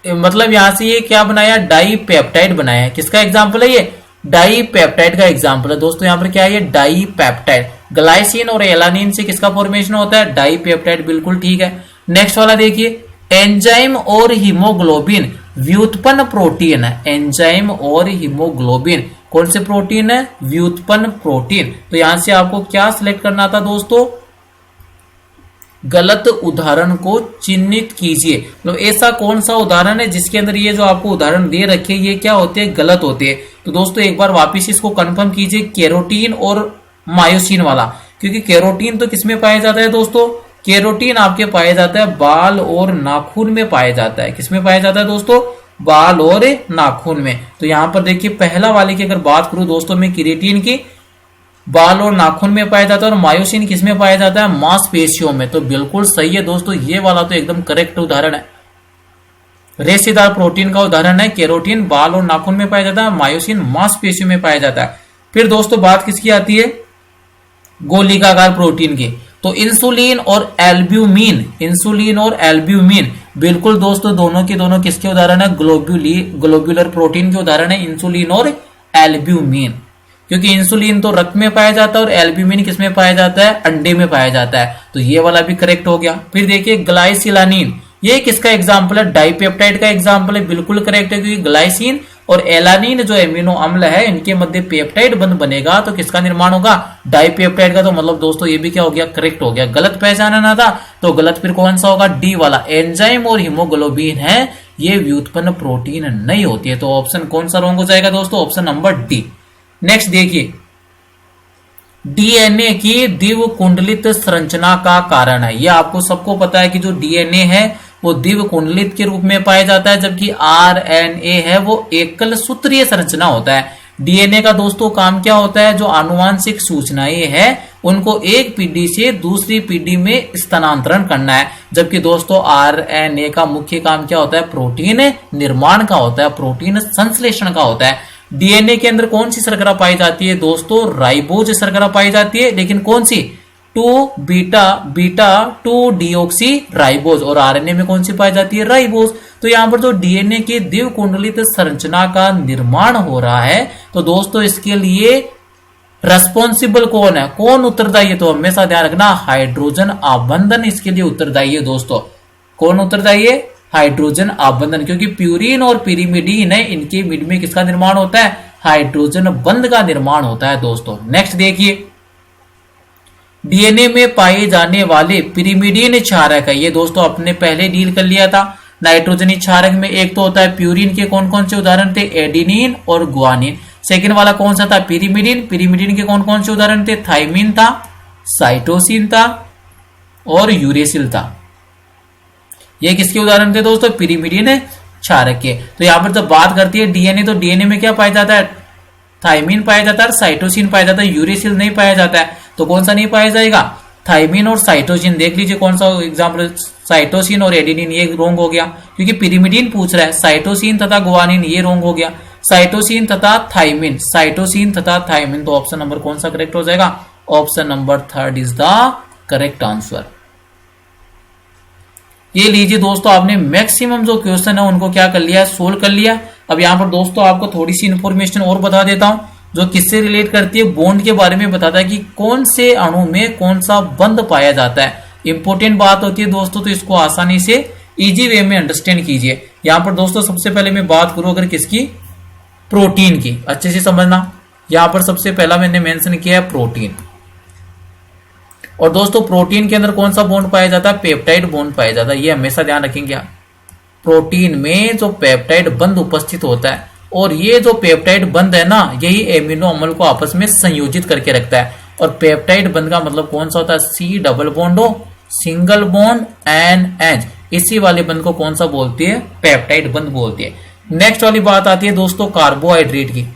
मतलब यहां से ये क्या बनाया, डाई पेप्टाइड बनाया है, किसका एग्जाम्पल है ये, डाई पेप्टाइड का एग्जाम्पल है दोस्तों। यहां पर क्या है, डाई पेप्टाइड, ग्लाइसिन और एलानिन से किसका फॉर्मेशन होता है, डाई पेप्टाइड, बिल्कुल ठीक है। नेक्स्ट वाला देखिए, एंजाइम और हीमोग्लोबिन व्युत्पन्न प्रोटीन है। एंजाइम और हीमोग्लोबिन कौन से प्रोटीन है, व्युत्पन्न प्रोटीन। तो यहां से आपको क्या सिलेक्ट करना था दोस्तों, गलत उदाहरण को चिन्हित कीजिए। मतलब ऐसा कौन सा उदाहरण है जिसके अंदर ये जो आपको उदाहरण दे रखे ये क्या होते हैं, गलत होते हैं। तो दोस्तों एक बार वापिस इसको कंफर्म कीजिए, केरोटीन और मायोसिन वाला, क्योंकि केरोटीन तो किसमें पाया जाता है दोस्तों, केरोटीन आपके पाया जाता है बाल और नाखून में पाया जाता है। किसमें पाया जाता है दोस्तों, बाल और नाखून में। तो यहां पर देखिए पहला वाले की अगर बात करूं दोस्तों में, केराटिन की बाल और नाखून में पाया जाता है, और मायोसिन किसमें पाया जाता है, मांसपेशियों में। तो बिल्कुल सही है दोस्तों, ये वाला तो एकदम करेक्ट उदाहरण है। रेशेदार प्रोटीन का उदाहरण है केरोटीन बाल और नाखून में पाया जाता है, मायोसिन मांसपेशियों में पाया जाता है। फिर दोस्तों बात किसकी आती है, गोलिकाकार प्रोटीन की। तो इंसुलिन और एल्ब्यूमिन, इंसुलिन और एल्ब्यूमिन बिल्कुल दोस्तों दोनों के दोनों किसके उदाहरण है, ग्लोब्यूलर प्रोटीन के उदाहरण है, इंसुलिन और एल्ब्यूमिन। क्योंकि इंसुलिन तो रक्त में पाया जाता है और एल्ब्यूमिन किसमें पाया जाता है, अंडे में पाया जाता है। तो ये वाला भी करेक्ट हो गया। फिर देखिए ग्लाइसिलानिन, ये किसका एग्जाम्पल है, डाइपेप्टाइड का एग्जाम्पल है, बिल्कुल करेक्ट है। क्योंकि ग्लाइसिन और एलानिन जो एमिनो अम्ल है इनके मध्य पेप्टाइड बंध बनेगा तो किसका निर्माण होगा, डाइपेप्टाइड का। तो मतलब दोस्तों ये भी क्या हो गया, करेक्ट हो गया। गलत पहचाना था तो गलत फिर कौन सा होगा, डी वाला। एंजाइम और हीमोग्लोबिन है ये व्युत्पन्न प्रोटीन नहीं होती है। तो ऑप्शन कौन सा रॉन्ग हो जाएगा दोस्तों, ऑप्शन नंबर डी। नेक्स्ट देखिए, डीएनए की द्विकुंडलित संरचना का कारण है। यह आपको सबको पता है कि जो डीएनए है वो द्विकुंडलित के रूप में पाया जाता है, जबकि आरएनए है वो एकल सूत्रीय संरचना होता है। डीएनए का दोस्तों काम क्या होता है, जो आनुवांशिक सूचनाएं हैं उनको एक पीढ़ी से दूसरी पीढ़ी में स्थानांतरण करना है, जबकि दोस्तों आरएनए का मुख्य काम क्या होता है, प्रोटीन निर्माण का होता है, प्रोटीन संश्लेषण का होता है। डीएनए के अंदर कौन सी शर्करा पाई जाती है दोस्तों, राइबोज शर्करा पाई जाती है, लेकिन कौन सी, 2 डीऑक्सी राइबोज। और आरएनए में कौन सी पाई जाती है, राइबोज। तो यहां पर जो डीएनए के द्विकुंडलित संरचना का निर्माण हो रहा है तो दोस्तों इसके लिए रेस्पॉन्सिबल कौन है, कौन उत्तरदायी है, तो हमेशा ध्यान रखना हाइड्रोजन आबंधन इसके लिए उत्तरदायी है दोस्तों। कौन उत्तरदायी है, हाइड्रोजन आबंधन। क्योंकि प्यूरिन और पिरिमिडीन है इनके मिड में किसका निर्माण होता है, हाइड्रोजन बंध का निर्माण होता है दोस्तों। नेक्स्ट देखिए, डीएनए में पाए जाने वाले पिरिमिडीन क्षारक है, ये दोस्तों अपने पहले डील कर लिया था। नाइट्रोजनी क्षारक में एक तो होता है प्यूरिन के कौन कौन से उदाहरण थे, एडिनिन और गुआनिन। सेकेंड वाला कौन सा था, पिरिमिडीन। पिरिमिडीन के कौन कौन से उदाहरण थे, थाइमिन था, साइटोसिन था और यूरेसिल था। ये किसके उदाहरण थे दोस्तों, पिरिमिडीन क्षारक के। तो यहां पर जब बात करती है डीएनए तो डीएनए में क्या पाया जाता है, थाइमिन पाया जाता है, साइटोसिन पाया जाता है, यूरेसिल नहीं पाया जाता है। तो कौन सा नहीं पाया जाएगा, थाइमिन और साइटोसिन। देख लीजिए कौन सा एग्जाम्पल, साइटोसिन और एडिनिन, ये रोंग हो गया क्योंकि पिरिमिडीन पूछ रहा है। साइटोसिन तथा गुआनिन ये रोंग हो गया। साइटोसिन तथा थाइमिन, साइटोसिन तथा थाइमिन। तो ऑप्शन नंबर कौन सा करेक्ट हो जाएगा, option number 3 is the correct answer. ये लीजिए दोस्तों, आपने मैक्सिमम जो क्वेश्चन है उनको क्या कर लिया, सोल्व कर लिया। अब यहां पर दोस्तों आपको थोड़ी सी इंफॉर्मेशन और बता देता हूं जो किससे रिलेट करती है, बॉन्ड के बारे में बताता है कि कौन से अणु में कौन सा बंध पाया जाता है। इंपॉर्टेंट बात होती है दोस्तों, तो इसको आसानी से इजी वे में अंडरस्टैंड कीजिए। यहां पर दोस्तों सबसे पहले मैं बात करूं अगर किसकी, प्रोटीन की, अच्छे से समझना। यहां पर सबसे पहला मैंने मेंशन किया है प्रोटीन। और दोस्तों प्रोटीन के अंदर कौन सा बॉन्ड पाया जाता है, पेप्टाइड बॉन्ड पाया जाता है। ये हमेशा ध्यान रखेंगे आप, प्रोटीन में जो पेप्टाइड बंध उपस्थित होता है, और ये जो पेप्टाइड बंध है ना, यही एमिनो अम्ल को आपस में संयोजित करके रखता है। और पेप्टाइड बंध का मतलब कौन सा होता है, सी डबल बॉन्ड हो, सिंगल बॉन्ड NH, इसी वाले बंध को कौन सा बोलती है, पेप्टाइड बंध बोलती है। नेक्स्ट वाली बात आती है दोस्तों कार्बोहाइड्रेट की।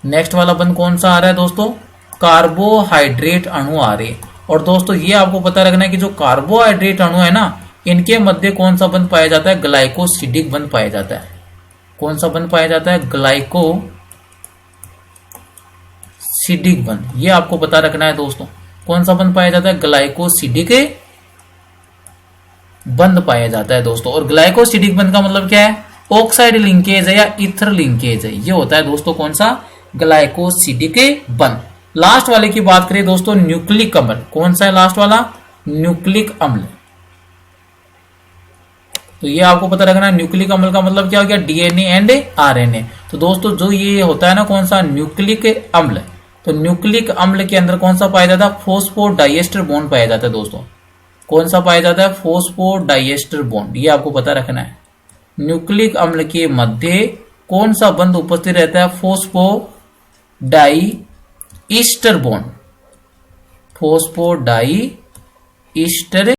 नेक्स्ट वाला बंध कौन सा आ रहा है दोस्तों, कार्बोहाइड्रेट अणु आ रहे हैं। और दोस्तों ये आपको पता रखना है कि जो कार्बोहाइड्रेट अणु है ना, इनके मध्य कौन सा बंध पाया जाता है, ग्लाइकोसिडिक बंध पाया जाता है। कौन सा बंध पाया जाता है, ग्लाइकोसिडिक बंध। ये आपको पता रखना है दोस्तों, कौन सा बंध पाया जाता है, ग्लाइकोसिडिक बंध पाया जाता है दोस्तों। और ग्लाइकोसिडिक बंध का मतलब क्या है, ऑक्साइड लिंकेज है या ईथर लिंकेज है। ये होता है दोस्तों कौन सा, ग्लाइकोसिडिक बंध। लास्ट वाले की बात करें दोस्तों, न्यूक्लिक अम्ल। कौन सा है लास्ट वाला, न्यूक्लिक अम्ल। तो ये आपको पता रखना है, न्यूक्लिक अम्ल का मतलब क्या हो गया, DNA एंड RNA। तो दोस्तों जो ये होता है ना कौन सा, न्यूक्लिक अम्ल, तो न्यूक्लिक अम्ल के अंदर कौन सा पाया जाता है, फॉस्फोडाइएस्टर बॉन्ड पाया जाता है दोस्तों। कौन सा पाया जाता है, फॉस्फोडाइएस्टर बॉन्ड। ये आपको पता रखना है, न्यूक्लिक अम्ल के मध्य कौन सा बंध उपस्थित रहता है, फॉस्फोडाइएस्टर बॉन्ड, फॉस्फोडाइएस्टर